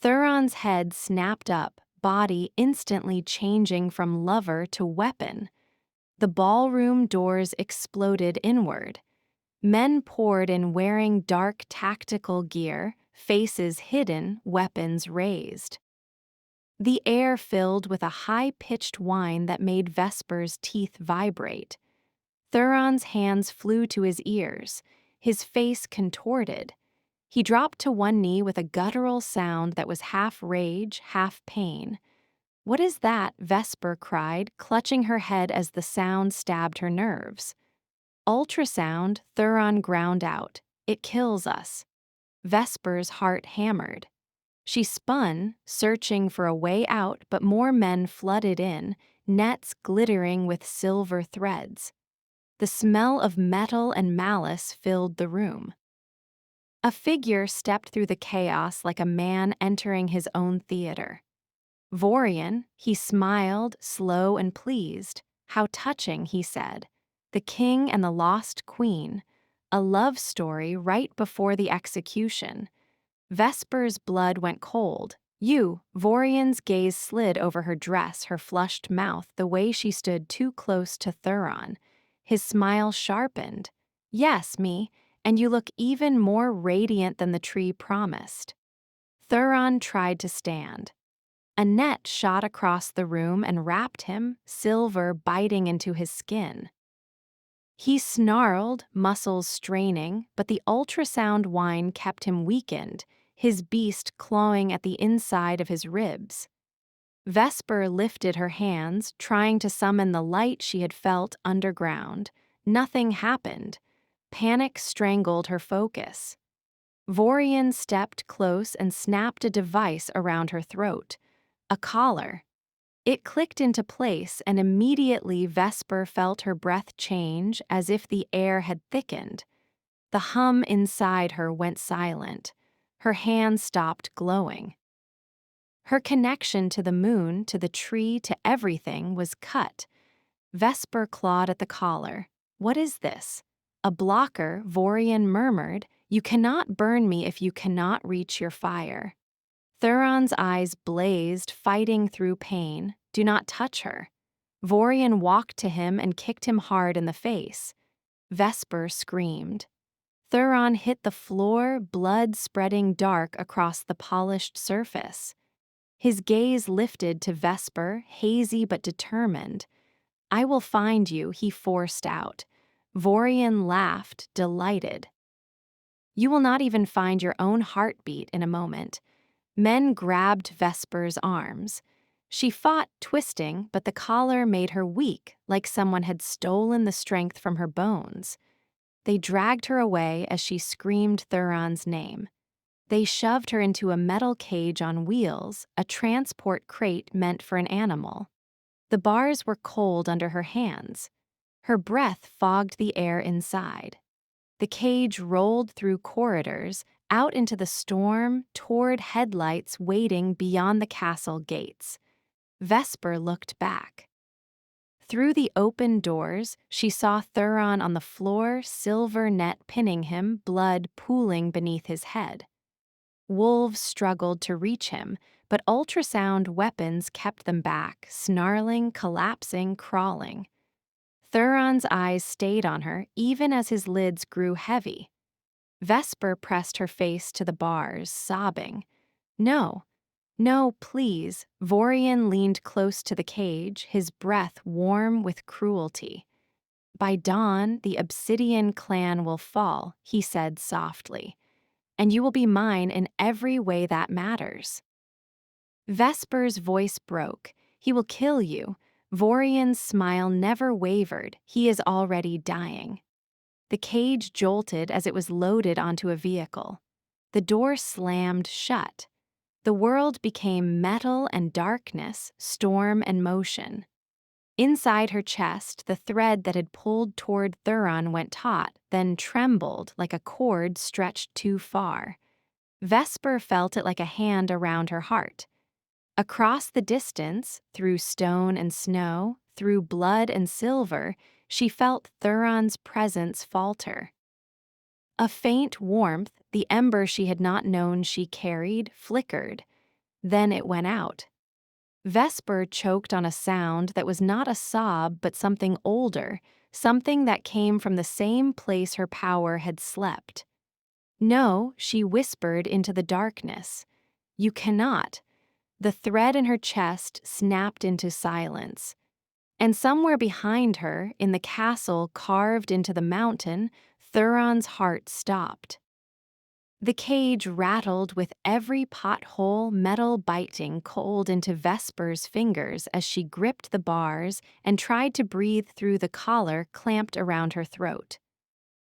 Theron's head snapped up, body instantly changing from lover to weapon. The ballroom doors exploded inward. Men poured in wearing dark tactical gear, faces hidden, weapons raised. The air filled with a high-pitched whine that made Vesper's teeth vibrate. Theron's hands flew to his ears, his face contorted. He dropped to one knee with a guttural sound that was half rage, half pain. "What is that?" Vesper cried, clutching her head as the sound stabbed her nerves. "Ultrasound," Theron ground out. "It kills us." Vesper's heart hammered. She spun, searching for a way out, but more men flooded in, nets glittering with silver threads. The smell of metal and malice filled the room. A figure stepped through the chaos like a man entering his own theater. Vorian, he smiled, slow and pleased. How touching, he said. The king and the lost queen. A love story right before the execution. Vesper's blood went cold. Vorian's gaze slid over her dress, her flushed mouth, the way she stood too close to Theron. His smile sharpened. Yes, me, and you look even more radiant than the tree promised. Theron tried to stand. A net shot across the room and wrapped him, silver biting into his skin. He snarled, muscles straining, but the ultrasound whine kept him weakened, his beast clawing at the inside of his ribs. Vesper lifted her hands, trying to summon the light she had felt underground. Nothing happened. Panic strangled her focus. Vorian stepped close and snapped a device around her throat. A collar. It clicked into place, and immediately Vesper felt her breath change as if the air had thickened. The hum inside her went silent. Her hands stopped glowing. Her connection to the moon, to the tree, to everything was cut. Vesper clawed at the collar. What is this? A blocker, Vorian murmured. You cannot burn me if you cannot reach your fire. Theron's eyes blazed, fighting through pain. Do not touch her. Vorian walked to him and kicked him hard in the face. Vesper screamed. Theron hit the floor, blood spreading dark across the polished surface. His gaze lifted to Vesper, hazy but determined. I will find you, he forced out. Vorian laughed, delighted. You will not even find your own heartbeat in a moment. Men grabbed Vesper's arms. She fought, twisting, but the collar made her weak, like someone had stolen the strength from her bones. They dragged her away as she screamed Theron's name. They shoved her into a metal cage on wheels, a transport crate meant for an animal. The bars were cold under her hands. Her breath fogged the air inside. The cage rolled through corridors, out into the storm, toward headlights waiting beyond the castle gates. Vesper looked back. Through the open doors, she saw Theron on the floor, silver net pinning him, blood pooling beneath his head. Wolves struggled to reach him, but ultrasound weapons kept them back, snarling, collapsing, crawling. Theron's eyes stayed on her, even as his lids grew heavy. Vesper pressed her face to the bars, sobbing. No, no, please. Vorian leaned close to the cage, his breath warm with cruelty. By dawn, the Obsidian clan will fall, he said softly. And you will be mine in every way that matters. Vesper's voice broke. He will kill you. Vorian's smile never wavered. He is already dying. The cage jolted as it was loaded onto a vehicle. The door slammed shut. The world became metal and darkness, storm and motion. Inside her chest, the thread that had pulled toward Theron went taut, then trembled like a cord stretched too far. Vesper felt it like a hand around her heart. Across the distance, through stone and snow, through blood and silver, she felt Theron's presence falter. A faint warmth, the ember she had not known she carried, flickered. Then it went out. Vesper choked on a sound that was not a sob but something older, something that came from the same place her power had slept. No, she whispered into the darkness. You cannot. The thread in her chest snapped into silence. And somewhere behind her, in the castle carved into the mountain, Theron's heart stopped. The cage rattled with every pothole, metal biting cold into Vesper's fingers as she gripped the bars and tried to breathe through the collar clamped around her throat.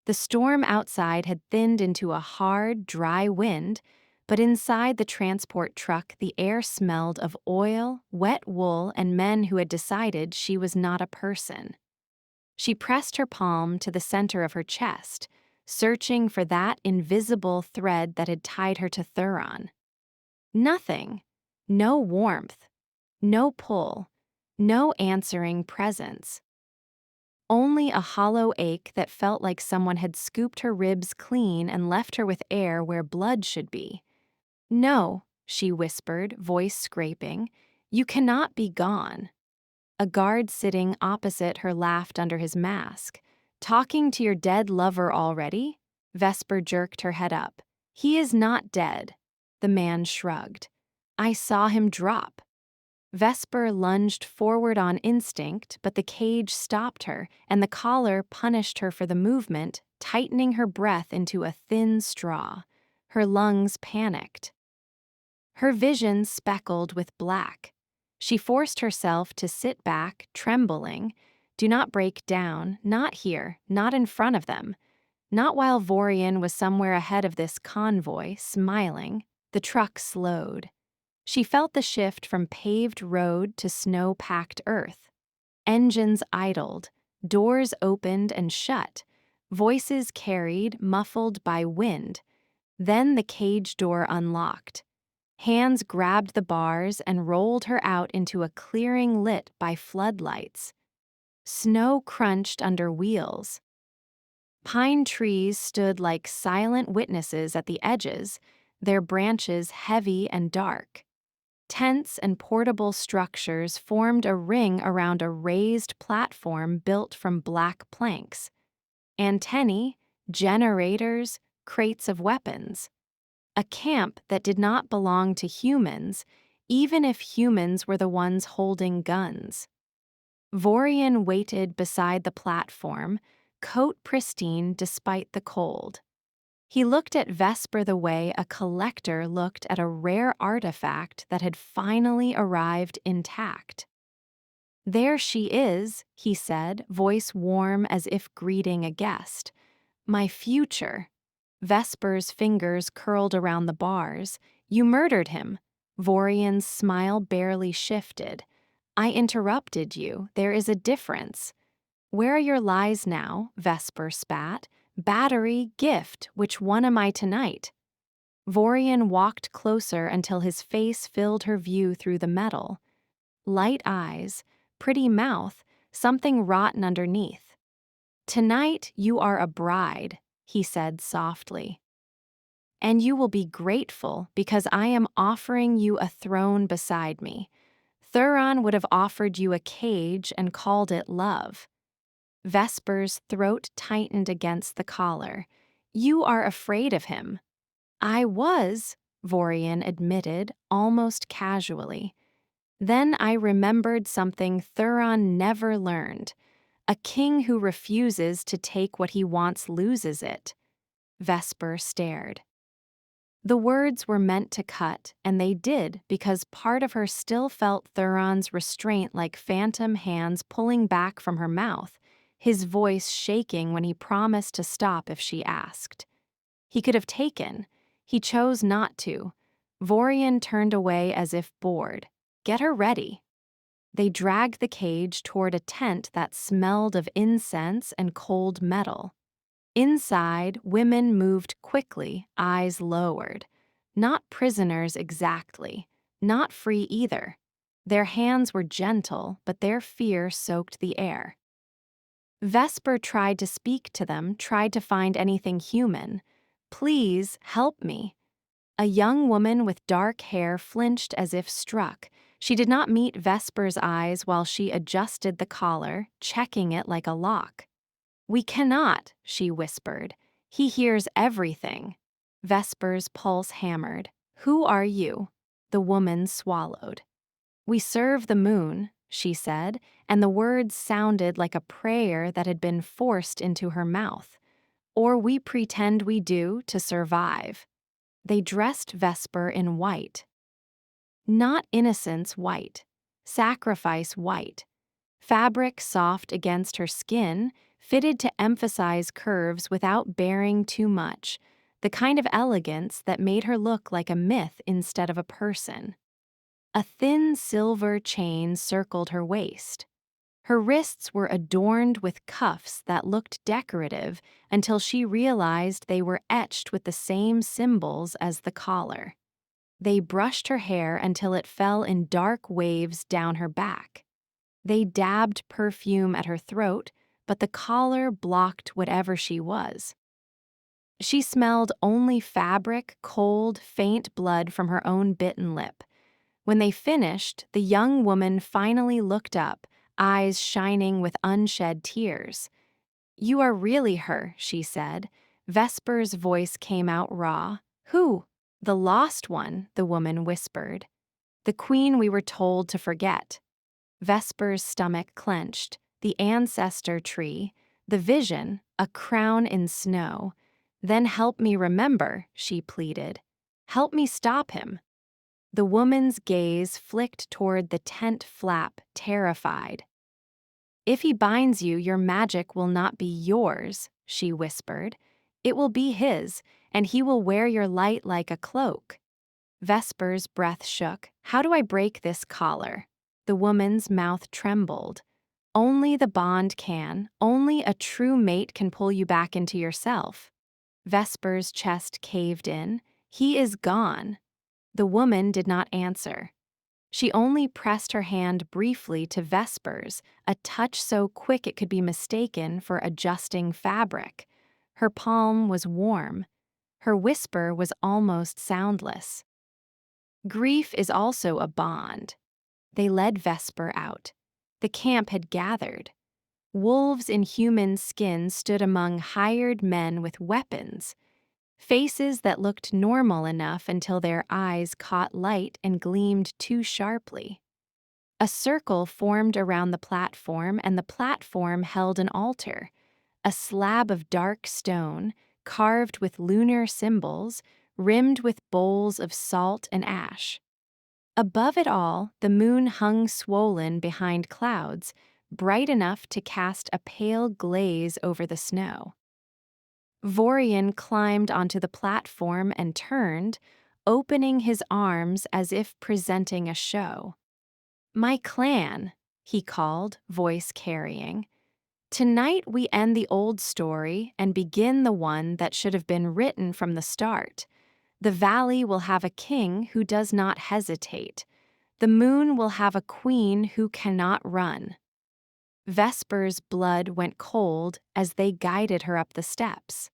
The storm outside had thinned into a hard, dry wind, but inside the transport truck the air smelled of oil, wet wool, and men who had decided she was not a person. She pressed her palm to the center of her chest, searching for that invisible thread that had tied her to Theron. Nothing. No warmth. No pull. No answering presence. Only a hollow ache that felt like someone had scooped her ribs clean and left her with air where blood should be. "No," she whispered, voice scraping. "You cannot be gone." A guard sitting opposite her laughed under his mask. "Talking to your dead lover already?" Vesper jerked her head up. "He is not dead." The man shrugged. "I saw him drop." Vesper lunged forward on instinct, but the cage stopped her, and the collar punished her for the movement, tightening her breath into a thin straw. Her lungs panicked. Her vision speckled with black. She forced herself to sit back, trembling. Do not break down, not here, not in front of them. Not while Vorian was somewhere ahead of this convoy, smiling. The truck slowed. She felt the shift from paved road to snow-packed earth. Engines idled, doors opened and shut, voices carried, muffled by wind. Then the cage door unlocked. Hands grabbed the bars and rolled her out into a clearing lit by floodlights. Snow crunched under wheels. Pine trees stood like silent witnesses at the edges, their branches heavy and dark. Tents and portable structures formed a ring around a raised platform built from black planks. Antennae, generators, crates of weapons. A camp that did not belong to humans, even if humans were the ones holding guns. Vorian waited beside the platform, coat pristine despite the cold. He looked at Vesper the way a collector looked at a rare artifact that had finally arrived intact. "There she is," he said, voice warm as if greeting a guest. "My future." Vesper's fingers curled around the bars. "You murdered him." Vorian's smile barely shifted. "I interrupted you. There is a difference." "Where are your lies now?" Vesper spat. "Battery, gift, which one am I tonight?" Vorian walked closer until his face filled her view through the metal. Light eyes, pretty mouth, something rotten underneath. "Tonight you are a bride," he said softly. "And you will be grateful because I am offering you a throne beside me. Theron would have offered you a cage and called it love." Vesper's throat tightened against the collar. "You are afraid of him." "I was," Vorian admitted, almost casually. "Then I remembered something Theron never learned. A king who refuses to take what he wants loses it." Vesper stared. The words were meant to cut, and they did because part of her still felt Theron's restraint like phantom hands pulling back from her mouth, his voice shaking when he promised to stop if she asked. He could have taken. He chose not to. Vorian turned away as if bored. "Get her ready." They dragged the cage toward a tent that smelled of incense and cold metal. Inside, women moved quickly, eyes lowered. Not prisoners exactly, not free either. Their hands were gentle, but their fear soaked the air. Vesper tried to speak to them, tried to find anything human. "Please, help me." A young woman with dark hair flinched as if struck. She did not meet Vesper's eyes while she adjusted the collar, checking it like a lock. "We cannot," she whispered. "He hears everything." Vesper's pulse hammered. "Who are you?" The woman swallowed. "We serve the moon," she said, and the words sounded like a prayer that had been forced into her mouth. "Or we pretend we do to survive." They dressed Vesper in white. Not innocence white, sacrifice white. Fabric soft against her skin, fitted to emphasize curves without bearing too much, the kind of elegance that made her look like a myth instead of a person. A thin silver chain circled her waist. Her wrists were adorned with cuffs that looked decorative until she realized they were etched with the same symbols as the collar. They brushed her hair until it fell in dark waves down her back. They dabbed perfume at her throat, but the collar blocked whatever she was. She smelled only fabric, cold, faint blood from her own bitten lip. When they finished, the young woman finally looked up, eyes shining with unshed tears. "You are really her," she said. Vesper's voice came out raw. "Who?" "The lost one," the woman whispered. "The queen we were told to forget." Vesper's stomach clenched. The ancestor tree, the vision, a crown in snow. "Then help me remember," she pleaded. "Help me stop him." The woman's gaze flicked toward the tent flap, terrified. "If he binds you, your magic will not be yours," she whispered. "It will be his, and he will wear your light like a cloak." Vesper's breath shook. "How do I break this collar?" The woman's mouth trembled. "Only the bond can. Only a true mate can pull you back into yourself." Vesper's chest caved in. "He is gone." The woman did not answer. She only pressed her hand briefly to Vesper's, a touch so quick it could be mistaken for adjusting fabric. Her palm was warm. Her whisper was almost soundless. "Grief is also a bond." They led Vesper out. The camp had gathered. Wolves in human skin stood among hired men with weapons. Faces that looked normal enough until their eyes caught light and gleamed too sharply. A circle formed around the platform, and the platform held an altar, a slab of dark stone, carved with lunar symbols, rimmed with bowls of salt and ash. Above it all, the moon hung swollen behind clouds, bright enough to cast a pale glaze over the snow. Vorian climbed onto the platform and turned, opening his arms as if presenting a show. "My clan," he called, voice carrying. "Tonight we end the old story and begin the one that should have been written from the start. The valley will have a king who does not hesitate. The moon will have a queen who cannot run." Vesper's blood went cold as they guided her up the steps.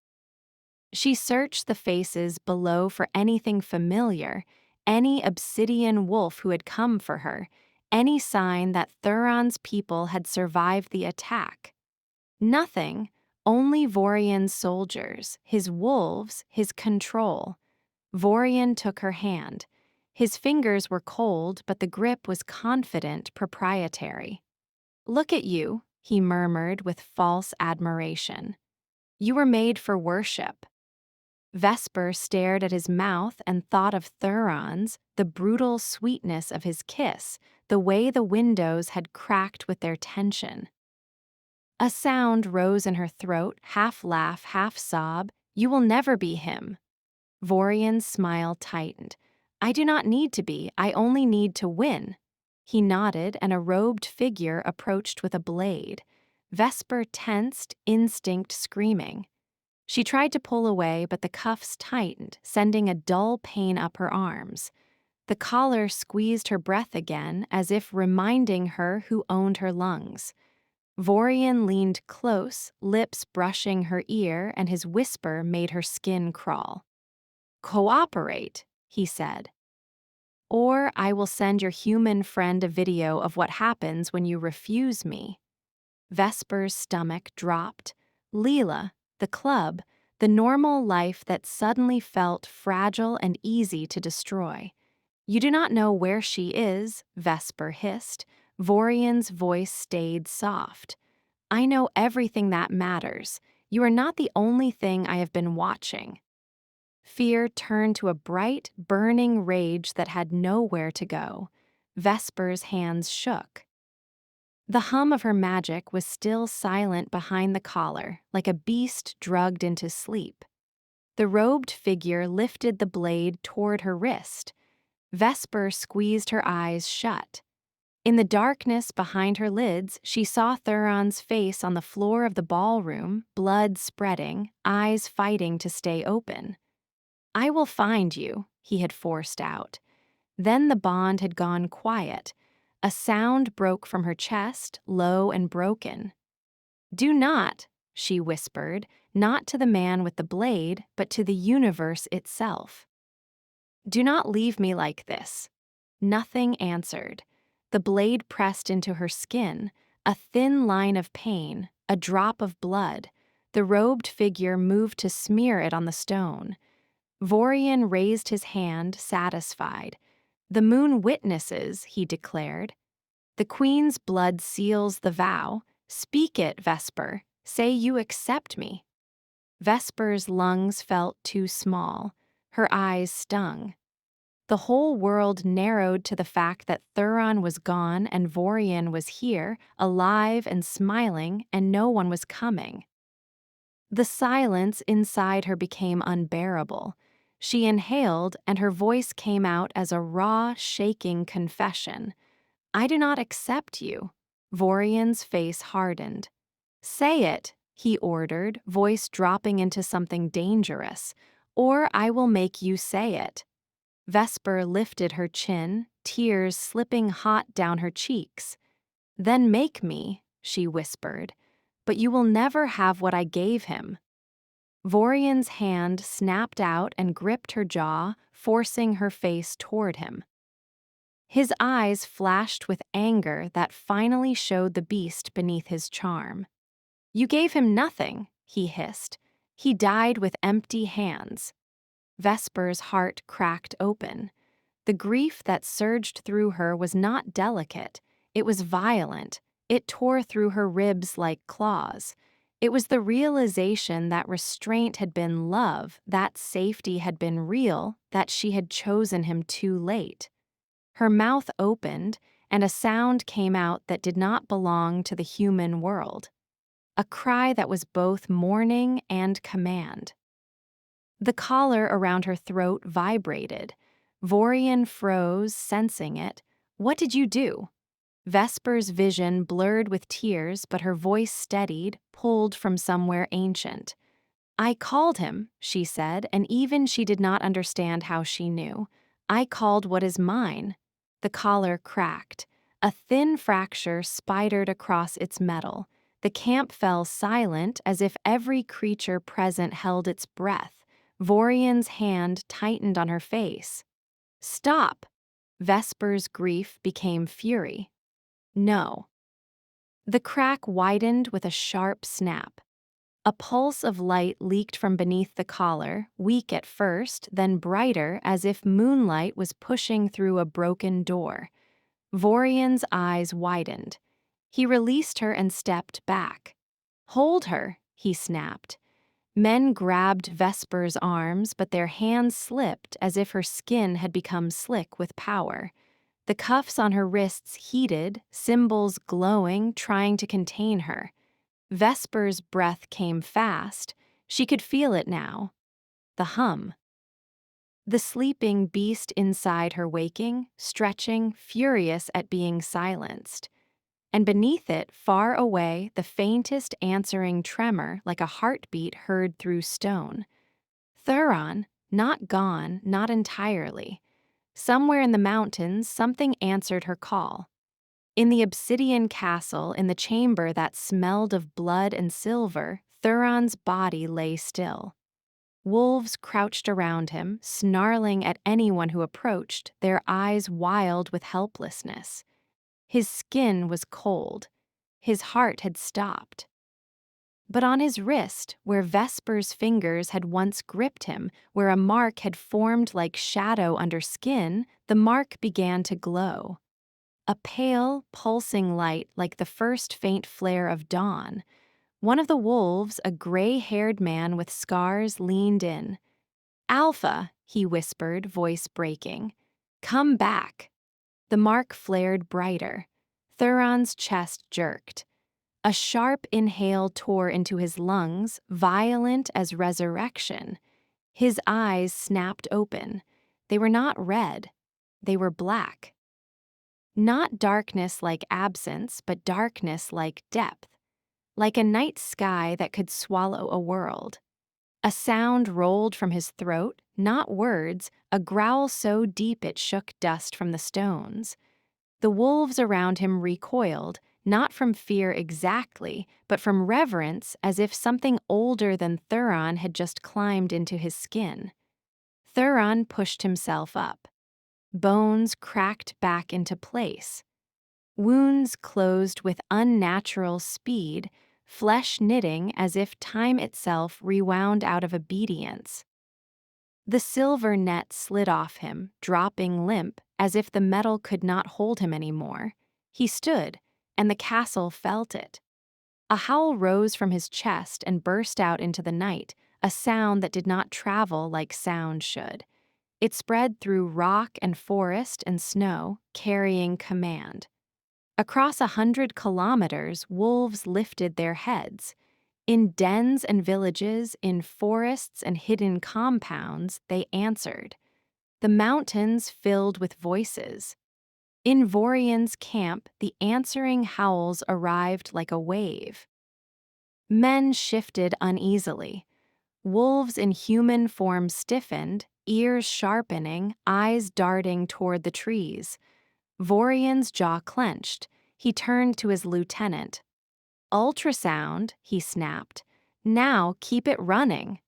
She searched the faces below for anything familiar, any Obsidian wolf who had come for her, any sign that Theron's people had survived the attack. Nothing, only Vorian's soldiers, his wolves, his control. Vorian took her hand. His fingers were cold, but the grip was confident, proprietary. "Look at you," he murmured with false admiration. "You were made for worship." Vesper stared at his mouth and thought of Theron's, the brutal sweetness of his kiss, the way the windows had cracked with their tension. A sound rose in her throat, half laugh, half sob. "You will never be him." Vorian's smile tightened. "I do not need to be, I only need to win." He nodded, and a robed figure approached with a blade. Vesper tensed, instinct screaming. She tried to pull away, but the cuffs tightened, sending a dull pain up her arms. The collar squeezed her breath again, as if reminding her who owned her lungs. Vorian leaned close, lips brushing her ear, and his whisper made her skin crawl. "Cooperate," he said. "Or I will send your human friend a video of what happens when you refuse me." Vesper's stomach dropped. Leela, the club, the normal life that suddenly felt fragile and easy to destroy. "You do not know where she is," Vesper hissed. Vorian's voice stayed soft. "I know everything that matters. You are not the only thing I have been watching." Fear turned to a bright, burning rage that had nowhere to go. Vesper's hands shook. The hum of her magic was still silent behind the collar, like a beast drugged into sleep. The robed figure lifted the blade toward her wrist. Vesper squeezed her eyes shut. In the darkness behind her lids, she saw Theron's face on the floor of the ballroom, blood spreading, eyes fighting to stay open. "I will find you," he had forced out. Then the bond had gone quiet. A sound broke from her chest, low and broken. "Do not," she whispered, not to the man with the blade, but to the universe itself. "Do not leave me like this." Nothing answered. The blade pressed into her skin, a thin line of pain, a drop of blood. The robed figure moved to smear it on the stone. Vorian raised his hand, satisfied. "The moon witnesses," he declared. "The queen's blood seals the vow. Speak it, Vesper. Say you accept me." Vesper's lungs felt too small. Her eyes stung. The whole world narrowed to the fact that Theron was gone and Vorian was here, alive and smiling, and no one was coming. The silence inside her became unbearable. She inhaled, and her voice came out as a raw, shaking confession. "I do not accept you." Vorian's face hardened. "Say it," he ordered, voice dropping into something dangerous, "or I will make you say it." Vesper lifted her chin, tears slipping hot down her cheeks. "Then make me," she whispered, "but you will never have what I gave him." Vorian's hand snapped out and gripped her jaw, forcing her face toward him. His eyes flashed with anger that finally showed the beast beneath his charm. "You gave him nothing," he hissed. "He died with empty hands." Vesper's heart cracked open. The grief that surged through her was not delicate. It was violent. It tore through her ribs like claws. It was the realization that restraint had been love, that safety had been real, that she had chosen him too late. Her mouth opened, and a sound came out that did not belong to the human world. A cry that was both mourning and command. The collar around her throat vibrated. Vorian froze, sensing it. "What did you do?" Vesper's vision blurred with tears, but her voice steadied, pulled from somewhere ancient. "I called him," she said, and even she did not understand how she knew. "I called what is mine." The collar cracked. A thin fracture spidered across its metal. The camp fell silent, as if every creature present held its breath. Vorian's hand tightened on her face. "Stop!" Vesper's grief became fury. "No." The crack widened with a sharp snap. A pulse of light leaked from beneath the collar, weak at first, then brighter, as if moonlight was pushing through a broken door. Vorian's eyes widened. He released her and stepped back. "Hold her," he snapped. Men grabbed Vesper's arms, but their hands slipped as if her skin had become slick with power. The cuffs on her wrists heated, symbols glowing, trying to contain her. Vesper's breath came fast. She could feel it now. The hum. The sleeping beast inside her waking, stretching, furious at being silenced. And beneath it, far away, the faintest answering tremor like a heartbeat heard through stone. Theron, not gone, not entirely. Somewhere in the mountains, something answered her call. In the Obsidian castle, in the chamber that smelled of blood and silver, Theron's body lay still. Wolves crouched around him, snarling at anyone who approached, their eyes wild with helplessness. His skin was cold. His heart had stopped. But on his wrist, where Vesper's fingers had once gripped him, where a mark had formed like shadow under skin, the mark began to glow. A pale, pulsing light like the first faint flare of dawn. One of the wolves, a gray-haired man with scars, leaned in. "Alpha," he whispered, voice breaking. "Come back." The mark flared brighter. Theron's chest jerked. A sharp inhale tore into his lungs, violent as resurrection. His eyes snapped open. They were not red. They were black. Not darkness like absence, but darkness like depth, like a night sky that could swallow a world. A sound rolled from his throat, not words, a growl so deep it shook dust from the stones. The wolves around him recoiled, not from fear exactly, but from reverence, as if something older than Theron had just climbed into his skin. Theron pushed himself up. Bones cracked back into place. Wounds closed with unnatural speed, flesh knitting as if time itself rewound out of obedience. The silver net slid off him, dropping limp, as if the metal could not hold him anymore. He stood, and the castle felt it. A howl rose from his chest and burst out into the night, a sound that did not travel like sound should. It spread through rock and forest and snow, carrying command. Across 100 kilometers, wolves lifted their heads. In dens and villages, in forests and hidden compounds, they answered. The mountains filled with voices. In Vorian's camp, the answering howls arrived like a wave. Men shifted uneasily. Wolves in human form stiffened, ears sharpening, eyes darting toward the trees. Vorian's jaw clenched. He turned to his lieutenant. "Ultrasound," he snapped. "Now keep it running."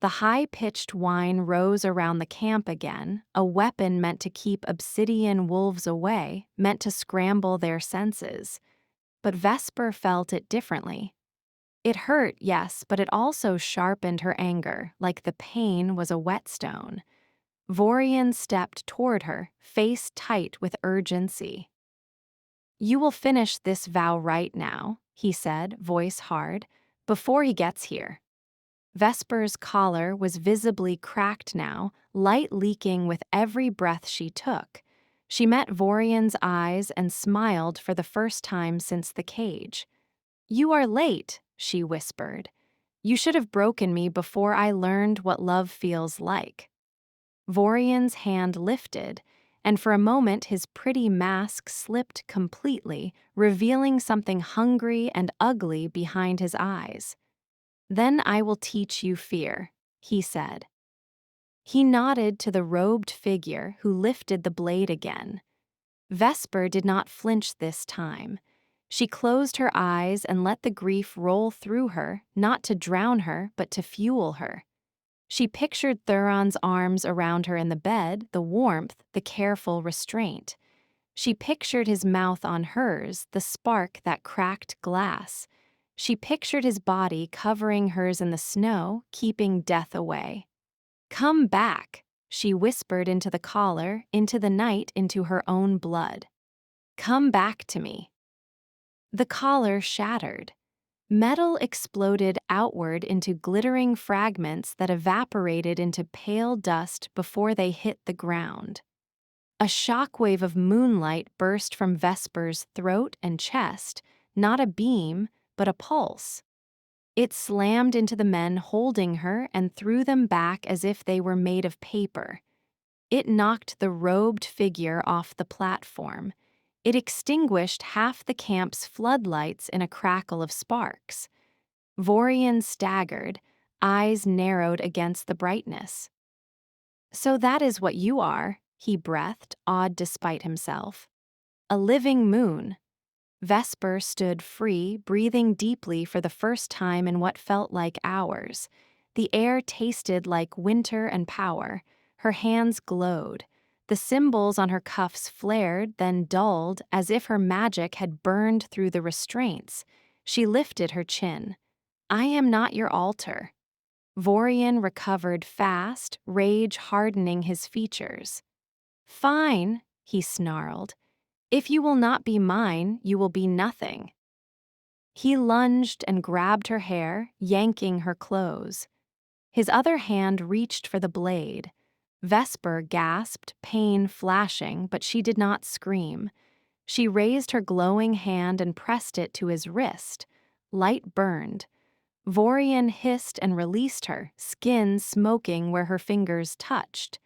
The high-pitched whine rose around the camp again, a weapon meant to keep Obsidian wolves away, meant to scramble their senses. But Vesper felt it differently. It hurt, yes, but it also sharpened her anger, like the pain was a whetstone. Vorian stepped toward her, face tight with urgency. "You will finish this vow right now," he said, voice hard, "before he gets here." Vesper's collar was visibly cracked now, light leaking with every breath she took. She met Vorian's eyes and smiled for the first time since the cage. "You are late," she whispered. "You should have broken me before I learned what love feels like." Vorian's hand lifted, and for a moment his pretty mask slipped completely, revealing something hungry and ugly behind his eyes. "Then I will teach you fear," he said. He nodded to the robed figure who lifted the blade again. Vesper did not flinch this time. She closed her eyes and let the grief roll through her, not to drown her, but to fuel her. She pictured Theron's arms around her in the bed, the warmth, the careful restraint. She pictured his mouth on hers, the spark that cracked glass. She pictured his body covering hers in the snow, keeping death away. "Come back," she whispered into the collar, into the night, into her own blood. "Come back to me." The collar shattered. Metal exploded outward into glittering fragments that evaporated into pale dust before they hit the ground. A shockwave of moonlight burst from Vesper's throat and chest, not a beam, but a pulse. It slammed into the men holding her and threw them back as if they were made of paper. It knocked the robed figure off the platform. It extinguished half the camp's floodlights in a crackle of sparks. Vorian staggered, eyes narrowed against the brightness. "So that is what you are," he breathed, awed despite himself. "A living moon." Vesper stood free, breathing deeply for the first time in what felt like hours. The air tasted like winter and power. Her hands glowed. The symbols on her cuffs flared, then dulled, as if her magic had burned through the restraints. She lifted her chin. "I am not your altar." Vorian recovered fast, rage hardening his features. "Fine," he snarled. "If you will not be mine, you will be nothing." He lunged and grabbed her hair, yanking her clothes. His other hand reached for the blade. Vesper gasped, pain flashing, but she did not scream. She raised her glowing hand and pressed it to his wrist. Light burned. Vorian hissed and released her, skin smoking where her fingers touched.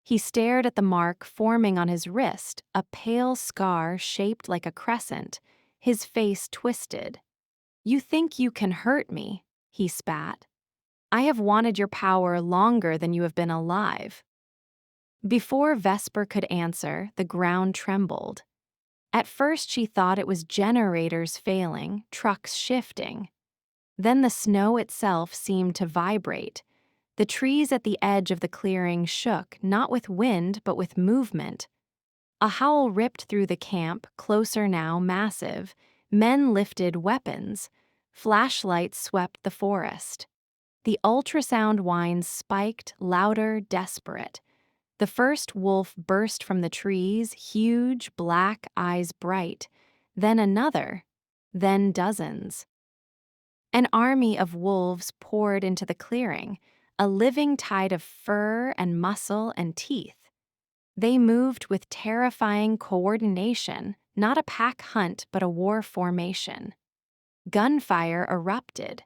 He stared at the mark forming on his wrist, a pale scar shaped like a crescent, his face twisted. "You think you can hurt me," he spat. "I have wanted your power longer than you have been alive." Before Vesper could answer, the ground trembled. At first she thought it was generators failing, trucks shifting. Then the snow itself seemed to vibrate. The trees at the edge of the clearing shook, not with wind, but with movement. A howl ripped through the camp, closer now, massive. Men lifted weapons. Flashlights swept the forest. The ultrasound whines spiked, louder, desperate. The first wolf burst from the trees, huge, black, eyes bright. Then another. Then dozens. An army of wolves poured into the clearing, a living tide of fur and muscle and teeth. They moved with terrifying coordination, not a pack hunt but a war formation. Gunfire erupted.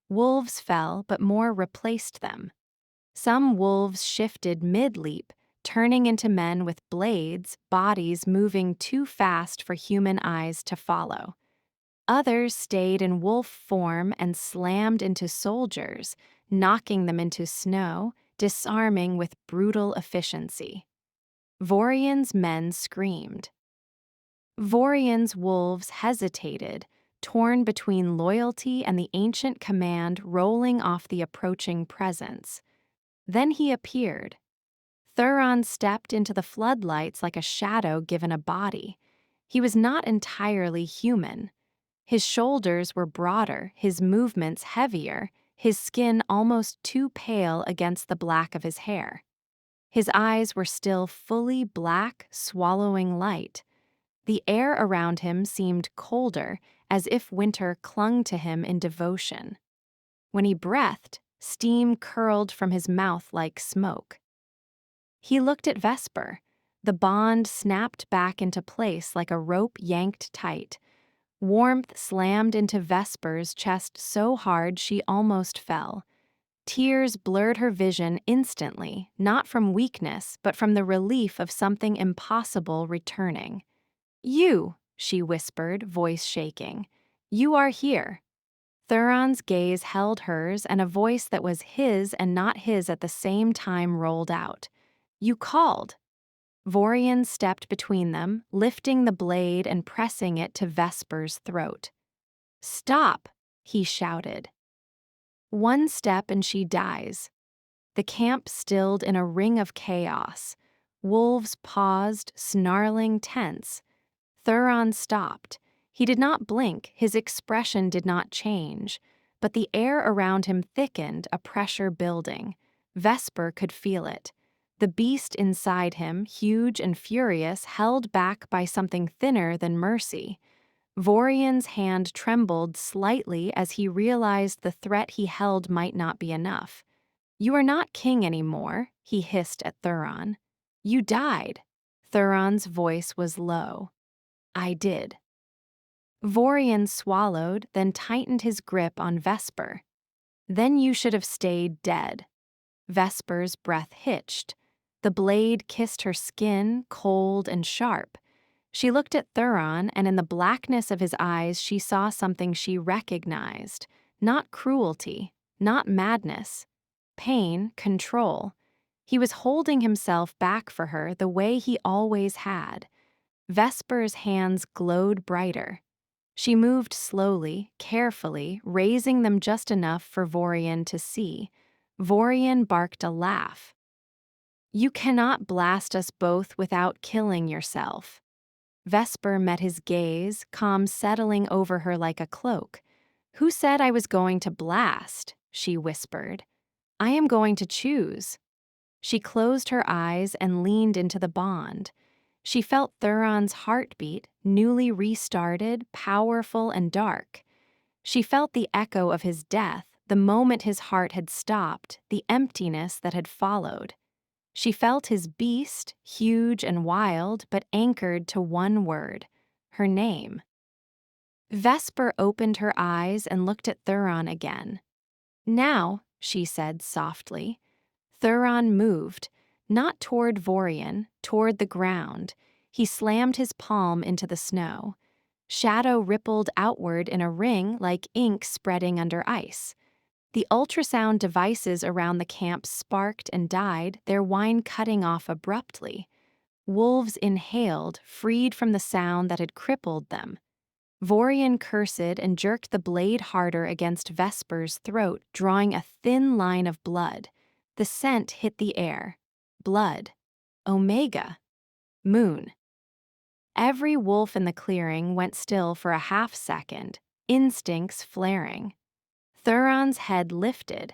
Wolves fell, but more replaced them. Some wolves shifted mid-leap, turning into men with blades, bodies moving too fast for human eyes to follow. Others stayed in wolf form and slammed into soldiers, knocking them into snow, disarming with brutal efficiency. Vorian's men screamed. Vorian's wolves hesitated, torn between loyalty and the ancient command rolling off the approaching presence. Then he appeared. Theron stepped into the floodlights like a shadow given a body. He was not entirely human. His shoulders were broader, his movements heavier, his skin almost too pale against the black of his hair. His eyes were still fully black, swallowing light. The air around him seemed colder, as if winter clung to him in devotion. When he breathed, steam curled from his mouth like smoke. He looked at Vesper. The bond snapped back into place like a rope yanked tight. Warmth slammed into Vesper's chest so hard she almost fell. Tears blurred her vision instantly, not from weakness, but from the relief of something impossible returning. "You," she whispered, voice shaking. "You are here." Theron's gaze held hers, and a voice that was his and not his at the same time rolled out. "You called." Vorian stepped between them, lifting the blade and pressing it to Vesper's throat. "Stop," he shouted. One step and she dies. The camp stilled in a ring of chaos. Wolves paused, snarling, tense. Theron stopped. He did not blink, his expression did not change, but the air around him thickened, a pressure building. Vesper could feel it. The beast inside him, huge and furious, held back by something thinner than mercy. Vorian's hand trembled slightly as he realized the threat he held might not be enough. "You are not king anymore," he hissed at Theron. "You died." Theron's voice was low. "I did." Vorian swallowed, then tightened his grip on Vesper. "Then you should have stayed dead." Vesper's breath hitched. The blade kissed her skin, cold and sharp. She looked at Theron, and in the blackness of his eyes she saw something she recognized. Not cruelty, not madness. Pain, control. He was holding himself back for her the way he always had. Vesper's hands glowed brighter. She moved slowly, carefully, raising them just enough for Vorian to see. Vorian barked a laugh. "You cannot blast us both without killing yourself." Vesper met his gaze, calm settling over her like a cloak. "Who said I was going to blast?" she whispered. "I am going to choose." She closed her eyes and leaned into the bond. She felt Theron's heartbeat, newly restarted, powerful and dark. She felt the echo of his death, the moment his heart had stopped, the emptiness that had followed. She felt his beast, huge and wild, but anchored to one word, her name. Vesper opened her eyes and looked at Theron again. "Now," she said softly. Theron moved. Not toward Vorian, toward the ground. He slammed his palm into the snow. Shadow rippled outward in a ring like ink spreading under ice. The ultrasound devices around the camp sparked and died, their whine cutting off abruptly. Wolves inhaled, freed from the sound that had crippled them. Vorian cursed and jerked the blade harder against Vesper's throat, drawing a thin line of blood. The scent hit the air. Blood. Omega. Moon. Every wolf in the clearing went still for a half-second, instincts flaring. Theron's head lifted.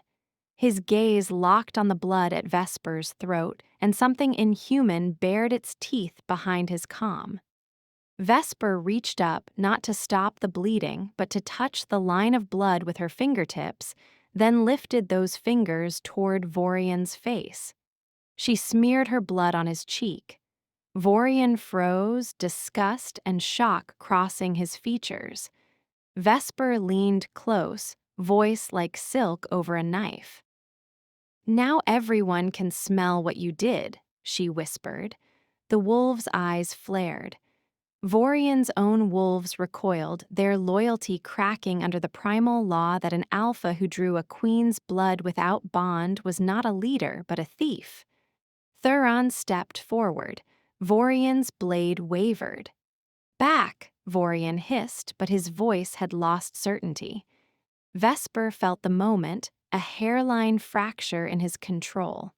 His gaze locked on the blood at Vesper's throat, and something inhuman bared its teeth behind his calm. Vesper reached up not to stop the bleeding, but to touch the line of blood with her fingertips, then lifted those fingers toward Vorian's face. She smeared her blood on his cheek. Vorian froze, disgust and shock crossing his features. Vesper leaned close, voice like silk over a knife. "Now everyone can smell what you did," she whispered. The wolves' eyes flared. Vorian's own wolves recoiled, their loyalty cracking under the primal law that an alpha who drew a queen's blood without bond was not a leader but a thief. Theron stepped forward. Vorian's blade wavered. "Back!" Vorian hissed, but his voice had lost certainty. Vesper felt the moment, a hairline fracture in his control.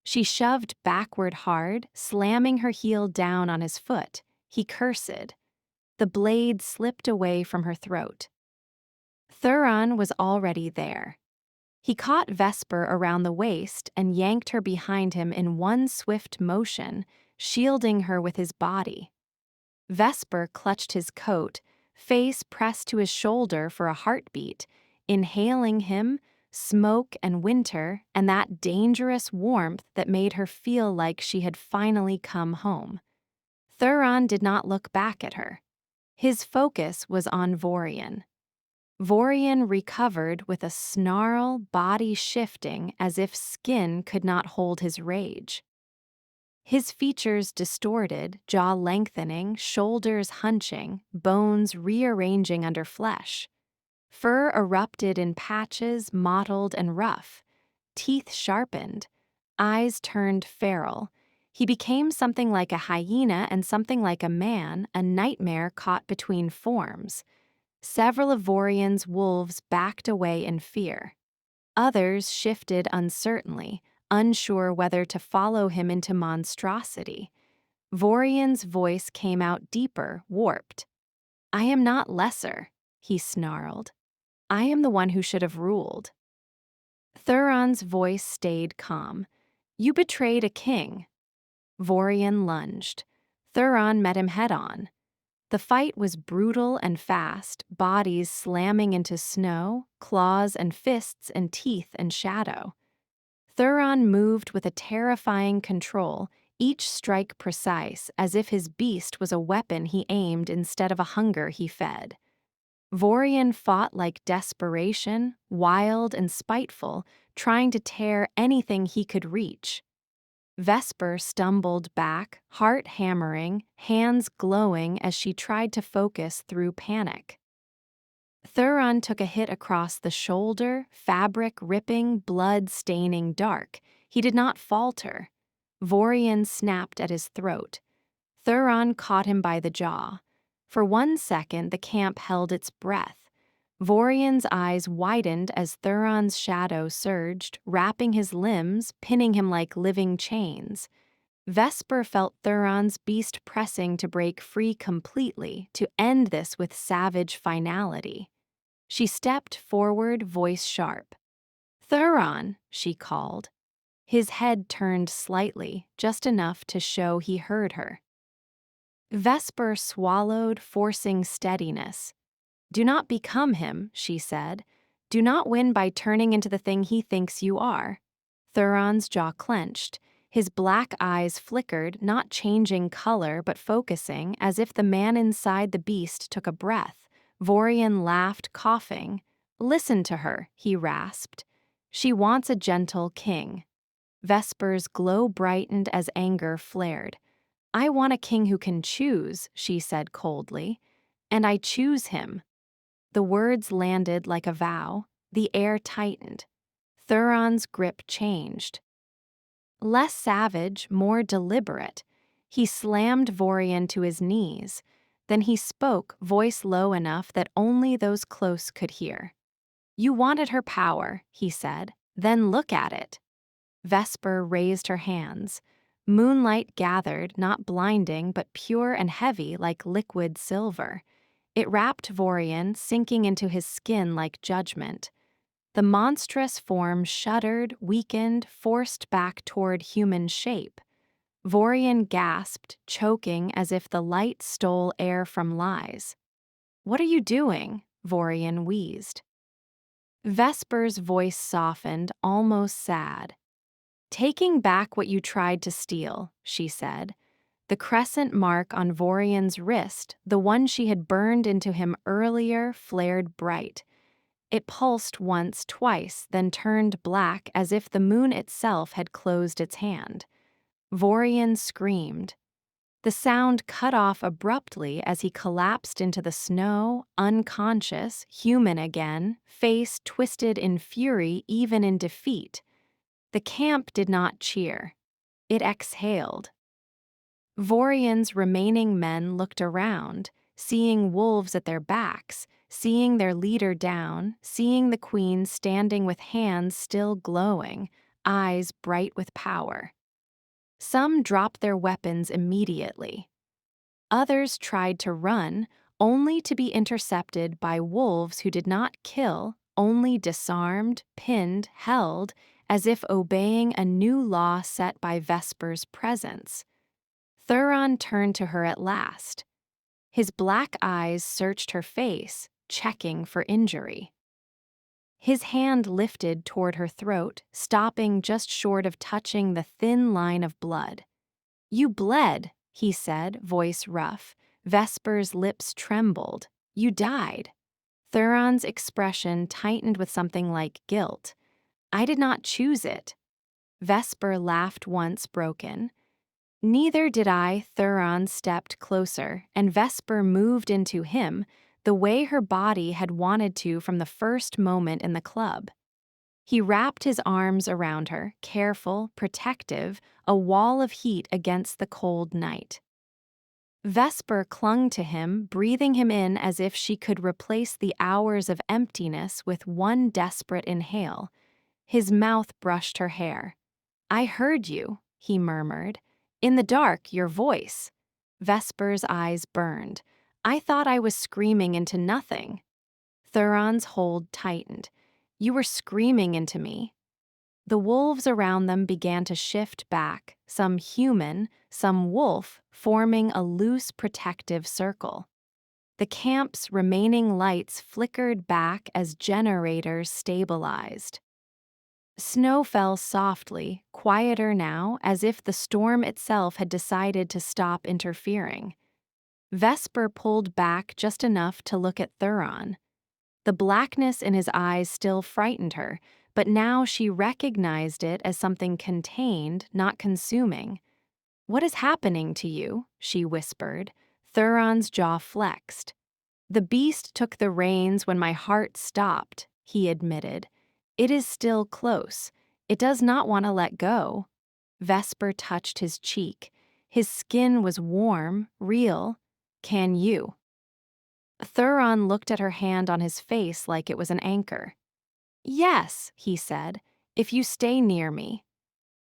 She shoved backward hard, slamming her heel down on his foot. He cursed. The blade slipped away from her throat. Theron was already there. He caught Vesper around the waist and yanked her behind him in one swift motion, shielding her with his body. Vesper clutched his coat, face pressed to his shoulder for a heartbeat, inhaling him, smoke and winter, and that dangerous warmth that made her feel like she had finally come home. Theron did not look back at her. His focus was on Vorian. Vorian recovered with a snarl, body shifting as if skin could not hold his rage. His features distorted, jaw lengthening, shoulders hunching, bones rearranging under flesh. Fur erupted in patches, mottled and rough. Teeth sharpened. Eyes turned feral. He became something like a hyena and something like a man, a nightmare caught between forms. Several of Vorian's wolves backed away in fear. Others shifted uncertainly, unsure whether to follow him into monstrosity. Vorian's voice came out deeper, warped. "I am not lesser," he snarled. "I am the one who should have ruled." Theron's voice stayed calm. "You betrayed a king." Vorian lunged. Theron met him head-on. The fight was brutal and fast, bodies slamming into snow, claws and fists and teeth and shadow. Theron moved with a terrifying control, each strike precise, as if his beast was a weapon he aimed instead of a hunger he fed. Vorian fought like desperation, wild and spiteful, trying to tear anything he could reach. Vesper stumbled back, heart hammering, hands glowing as she tried to focus through panic. Theron took a hit across the shoulder, fabric ripping, blood staining dark. He did not falter. Vorian snapped at his throat. Theron caught him by the jaw. For 1 second, the camp held its breath. Vorian's eyes widened as Theron's shadow surged, wrapping his limbs, pinning him like living chains. Vesper felt Theron's beast pressing to break free completely, to end this with savage finality. She stepped forward, voice sharp. "Theron," she called. His head turned slightly, just enough to show he heard her. Vesper swallowed, forcing steadiness. "Do not become him," she said. "Do not win by turning into the thing he thinks you are." Theron's jaw clenched. His black eyes flickered, not changing color but focusing, as if the man inside the beast took a breath. Vorian laughed, coughing. "Listen to her," he rasped. "She wants a gentle king." Vesper's glow brightened as anger flared. I want a king who can choose, she said coldly. And I choose him. The words landed like a vow. The air tightened. Theron's grip changed. Less savage, more deliberate. He slammed Vorian to his knees. Then he spoke, voice low enough that only those close could hear. You wanted her power, he said. Then look at it. Vesper raised her hands. Moonlight gathered, not blinding, but pure and heavy like liquid silver. It wrapped Vorian, sinking into his skin like judgment. The monstrous form shuddered, weakened, forced back toward human shape. Vorian gasped, choking as if the light stole air from lies. What are you doing? Vorian wheezed. Vesper's voice softened, almost sad. Taking back what you tried to steal, she said. The crescent mark on Vorian's wrist, the one she had burned into him earlier, flared bright. It pulsed once, twice, then turned black as if the moon itself had closed its hand. Vorian screamed. The sound cut off abruptly as he collapsed into the snow, unconscious, human again, face twisted in fury even in defeat. The camp did not cheer. It exhaled. Vorian's remaining men looked around, seeing wolves at their backs, seeing their leader down, seeing the queen standing with hands still glowing, eyes bright with power. Some dropped their weapons immediately. Others tried to run, only to be intercepted by wolves who did not kill, only disarmed, pinned, held, as if obeying a new law set by Vesper's presence. Theron turned to her at last. His black eyes searched her face, checking for injury. His hand lifted toward her throat, stopping just short of touching the thin line of blood. You bled, he said, voice rough. Vesper's lips trembled. You died. Theron's expression tightened with something like guilt. I did not choose it. Vesper laughed once, broken. Neither did I. Theron stepped closer, and Vesper moved into him, the way her body had wanted to from the first moment in the club. He wrapped his arms around her, careful, protective, a wall of heat against the cold night. Vesper clung to him, breathing him in as if she could replace the hours of emptiness with one desperate inhale. His mouth brushed her hair. I heard you, he murmured. In the dark, your voice. Vesper's eyes burned. I thought I was screaming into nothing. Theron's hold tightened. You were screaming into me. The wolves around them began to shift back, some human, some wolf, forming a loose protective circle. The camp's remaining lights flickered back as generators stabilized. Snow fell softly, quieter now, as if the storm itself had decided to stop interfering. Vesper pulled back just enough to look at Theron. The blackness in his eyes still frightened her, but now she recognized it as something contained, not consuming. What is happening to you? She whispered. Theron's jaw flexed. The beast took the reins when my heart stopped, he admitted. It is still close. It does not want to let go. Vesper touched his cheek. His skin was warm, real. Can you? Theron looked at her hand on his face like it was an anchor. Yes, he said, if you stay near me.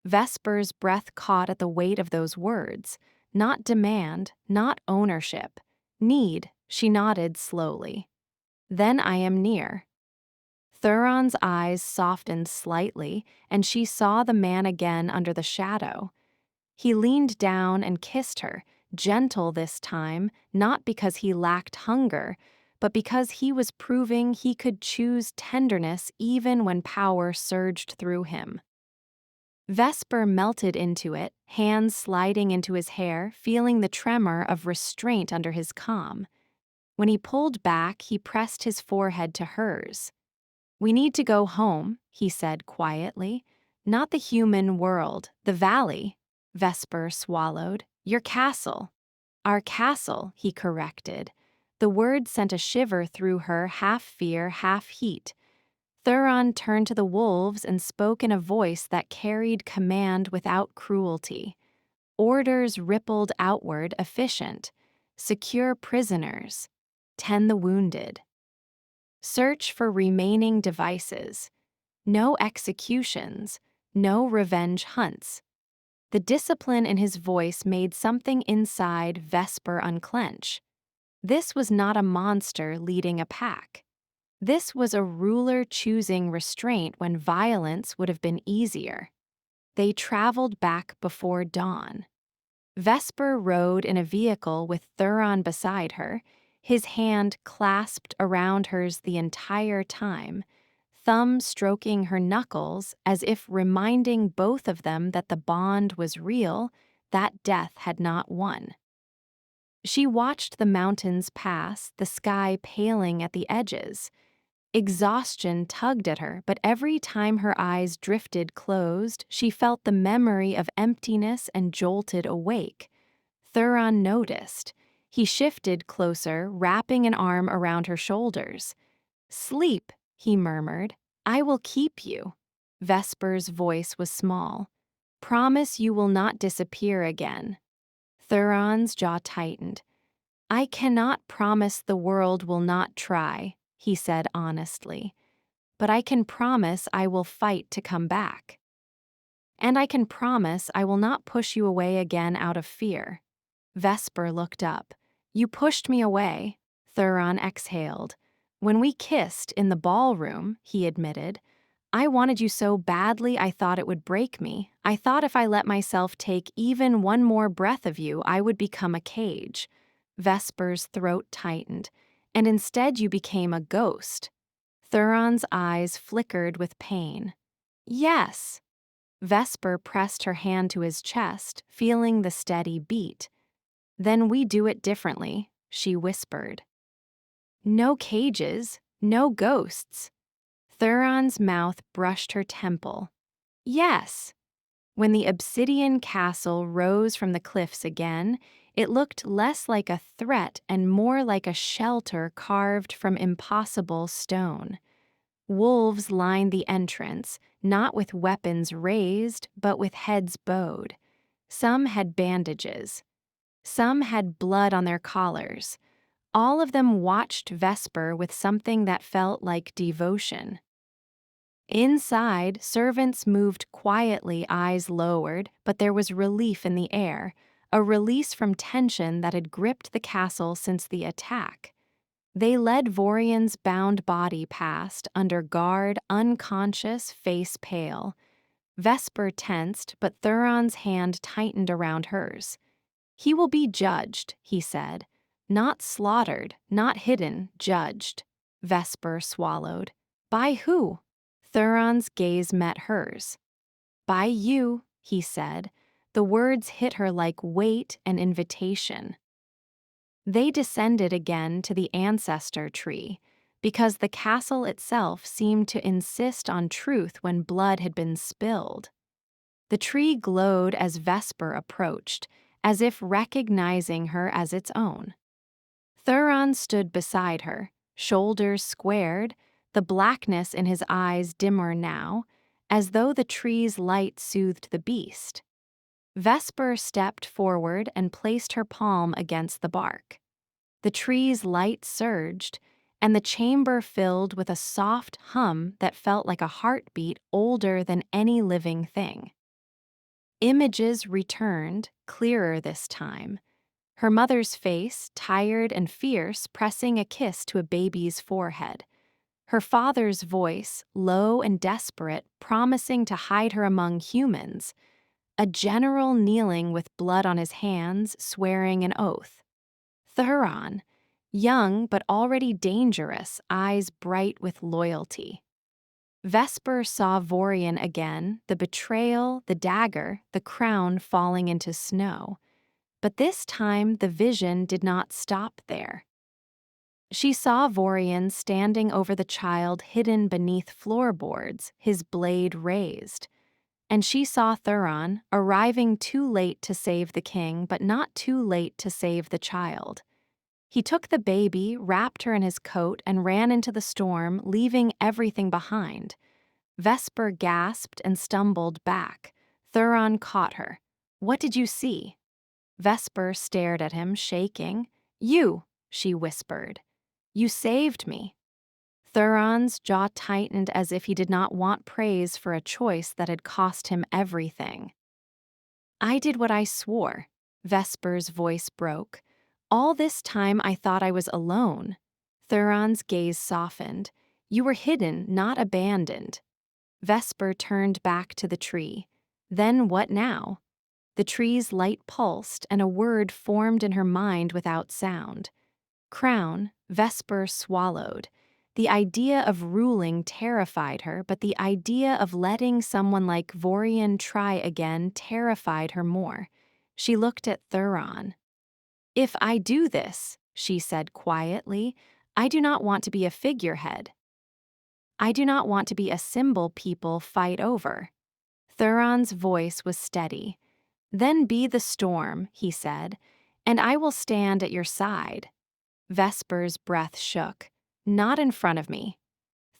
Vesper's breath caught at the weight of those words. Not demand, not ownership. Need, she nodded slowly. Then I am near. Theron's eyes softened slightly, and she saw the man again under the shadow. He leaned down and kissed her, gentle this time, not because he lacked hunger, but because he was proving he could choose tenderness even when power surged through him. Vesper melted into it, hands sliding into his hair, feeling the tremor of restraint under his calm. When he pulled back, he pressed his forehead to hers. We need to go home, he said quietly. Not the human world, the valley, Vesper swallowed. Your castle. Our castle, he corrected. The word sent a shiver through her, half fear, half heat. Theron turned to the wolves and spoke in a voice that carried command without cruelty. Orders rippled outward, efficient. Secure prisoners. Tend the wounded. Search for remaining devices. No executions. No revenge hunts. The discipline in his voice made something inside Vesper unclench. This was not a monster leading a pack. This was a ruler choosing restraint when violence would have been easier. They traveled back before dawn. Vesper rode in a vehicle with Theron beside her, his hand clasped around hers the entire time, thumb stroking her knuckles as if reminding both of them that the bond was real, that death had not won. She watched the mountains pass, the sky paling at the edges. Exhaustion tugged at her, but every time her eyes drifted closed, she felt the memory of emptiness and jolted awake. Theron noticed. He shifted closer, wrapping an arm around her shoulders. "Sleep," he murmured. "I will keep you." Vesper's voice was small. "Promise you will not disappear again." Theron's jaw tightened. "I cannot promise the world will not try," he said honestly. "But I can promise I will fight to come back. And I can promise I will not push you away again out of fear." Vesper looked up. "You pushed me away." Theron exhaled. "When we kissed in the ballroom," he admitted, "I wanted you so badly I thought it would break me. I thought if I let myself take even one more breath of you, I would become a cage." Vesper's throat tightened. "And instead you became a ghost." Theron's eyes flickered with pain. "Yes." Vesper pressed her hand to his chest, feeling the steady beat. "Then we do it differently," she whispered. "No cages, no ghosts." Theron's mouth brushed her temple. "Yes." When the Obsidian castle rose from the cliffs again, it looked less like a threat and more like a shelter carved from impossible stone. Wolves lined the entrance, not with weapons raised, but with heads bowed. Some had bandages. Some had blood on their collars. All of them watched Vesper with something that felt like devotion. Inside, servants moved quietly, eyes lowered, but there was relief in the air, a release from tension that had gripped the castle since the attack. They led Vorian's bound body past, under guard, unconscious, face pale. Vesper tensed, but Theron's hand tightened around hers. "He will be judged," he said. "Not slaughtered, not hidden, judged." Vesper swallowed. "By who?" Theron's gaze met hers. "By you," he said. The words hit her like weight and invitation. They descended again to the ancestor tree, because the castle itself seemed to insist on truth when blood had been spilled. The tree glowed as Vesper approached, as if recognizing her as its own. Theron stood beside her, shoulders squared, the blackness in his eyes dimmer now, as though the tree's light soothed the beast. Vesper stepped forward and placed her palm against the bark. The tree's light surged, and the chamber filled with a soft hum that felt like a heartbeat older than any living thing. Images returned, clearer this time. Her mother's face, tired and fierce, pressing a kiss to a baby's forehead. Her father's voice, low and desperate, promising to hide her among humans. A general kneeling with blood on his hands, swearing an oath. Theron, young but already dangerous, eyes bright with loyalty. Vesper saw Vorian again, the betrayal, the dagger, the crown falling into snow. But this time the vision did not stop there. She saw Vorian standing over the child hidden beneath floorboards, his blade raised. and she saw Theron, arriving too late to save the king but not too late to save the child. He took the baby, wrapped her in his coat, and ran into the storm, leaving everything behind. Vesper gasped and stumbled back. Theron caught her. "What did you see?" Vesper stared at him, shaking. "You," she whispered. "You saved me." Theron's jaw tightened as if he did not want praise for a choice that had cost him everything. "I did what I swore," Vesper's voice broke. "All this time I thought I was alone." Theron's gaze softened. "You were hidden, not abandoned." Vesper turned back to the tree. "Then what now?" The tree's light pulsed, and a word formed in her mind without sound. "Crown." Vesper swallowed. The idea of ruling terrified her, but the idea of letting someone like Vorian try again terrified her more. She looked at Theron. "If I do this," she said quietly, "I do not want to be a figurehead. I do not want to be a symbol people fight over." Theron's voice was steady. "Then be the storm," he said, "and I will stand at your side." Vesper's breath shook. "Not in front of me."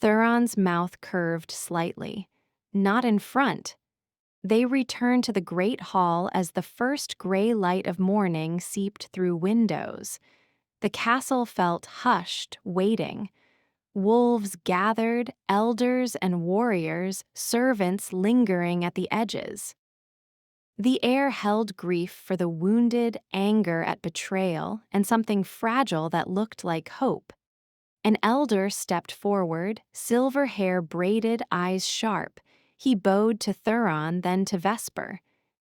Theron's mouth curved slightly. "Not in front." They returned to the great hall as the first gray light of morning seeped through windows. The castle felt hushed, waiting. Wolves gathered, elders and warriors, servants lingering at the edges. The air held grief for the wounded, anger at betrayal, and something fragile that looked like hope. An elder stepped forward, silver hair braided, eyes sharp. He bowed to Theron, then to Vesper.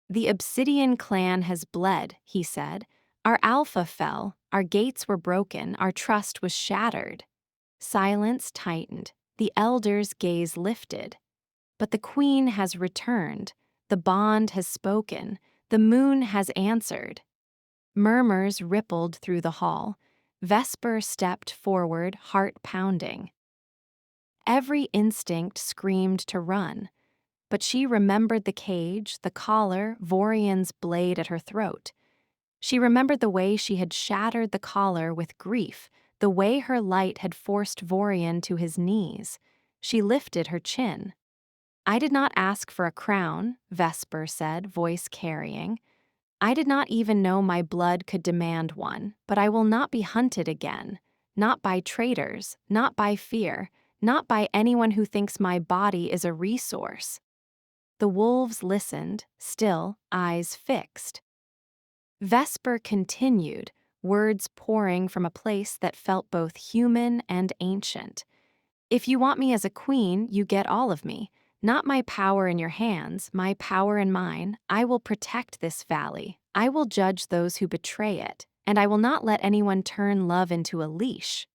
"The Obsidian clan has bled," he said. "Our alpha fell, our gates were broken, our trust was shattered." Silence tightened. The elder's gaze lifted. "But the queen has returned. The bond has spoken. The moon has answered." Murmurs rippled through the hall. Vesper stepped forward, heart pounding. Every instinct screamed to run, but she remembered the cage, the collar, Vorian's blade at her throat. She remembered the way she had shattered the collar with grief, the way her light had forced Vorian to his knees. She lifted her chin. "I did not ask for a crown," Vesper said, voice carrying. "I did not even know my blood could demand one, but I will not be hunted again. Not by traitors, not by fear, not by anyone who thinks my body is a resource." The wolves listened, still, eyes fixed. Vesper continued, words pouring from a place that felt both human and ancient. "If you want me as a queen, you get all of me. Not my power in your hands, my power in mine. I will protect this valley. I will judge those who betray it, and I will not let anyone turn love into a leash."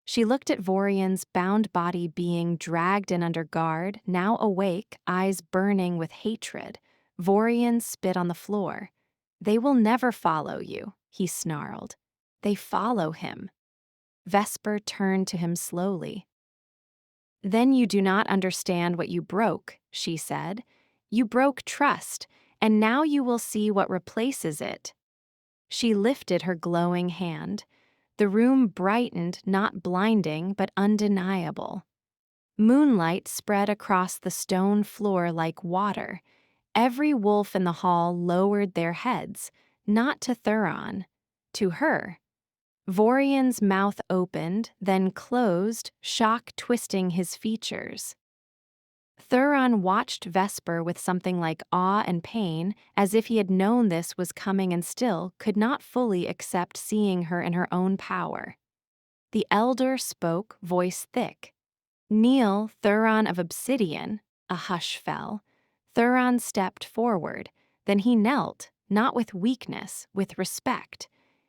She looked at Vorian's bound body being dragged in under guard, now awake, eyes burning with hatred. Vorian spit on the floor. "They will never follow you," he snarled. "They follow him." Vesper turned to him slowly. "Then you do not understand what you broke," she said. "You broke trust, and now you will see what replaces it." She lifted her glowing hand. The room brightened, not blinding, but undeniable. Moonlight spread across the stone floor like water. Every wolf in the hall lowered their heads, not to Theron, to her. Vorian's mouth opened, then closed, shock twisting his features. Theron watched Vesper with something like awe and pain, as if he had known this was coming and still could not fully accept seeing her in her own power. The elder spoke, voice thick. "Kneel, Theron of Obsidian." A hush fell. Theron stepped forward. Then he knelt, not with weakness, with respect.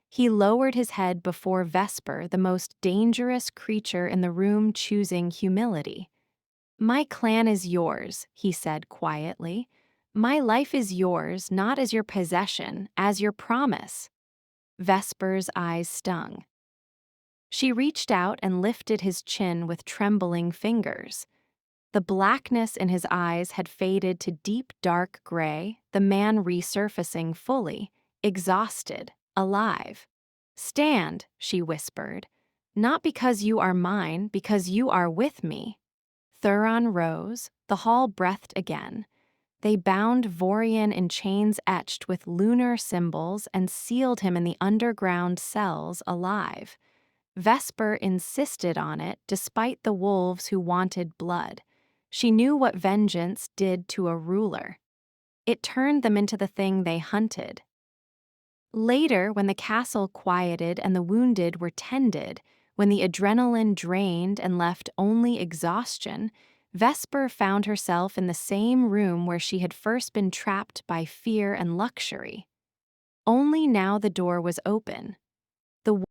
He lowered his head before Vesper, the most dangerous creature in the room, choosing humility. "My clan is yours," he said quietly. "My life is yours, not as your possession, as your promise." Vesper's eyes stung. She reached out and lifted his chin with trembling fingers. The blackness in his eyes had faded to deep dark gray, the man resurfacing fully, exhausted, alive. "Stand," she whispered. "Not because you are mine, because you are with me." Theron rose, the hall breathed again. They bound Vorian in chains etched with lunar symbols and sealed him in the underground cells alive. Vesper insisted on it despite the wolves who wanted blood. She knew what vengeance did to a ruler. It turned them into the thing they hunted. Later, when the castle quieted and the wounded were tended, when the adrenaline drained and left only exhaustion, Vesper found herself in the same room where she had first been trapped by fear and luxury. Only now the door was open.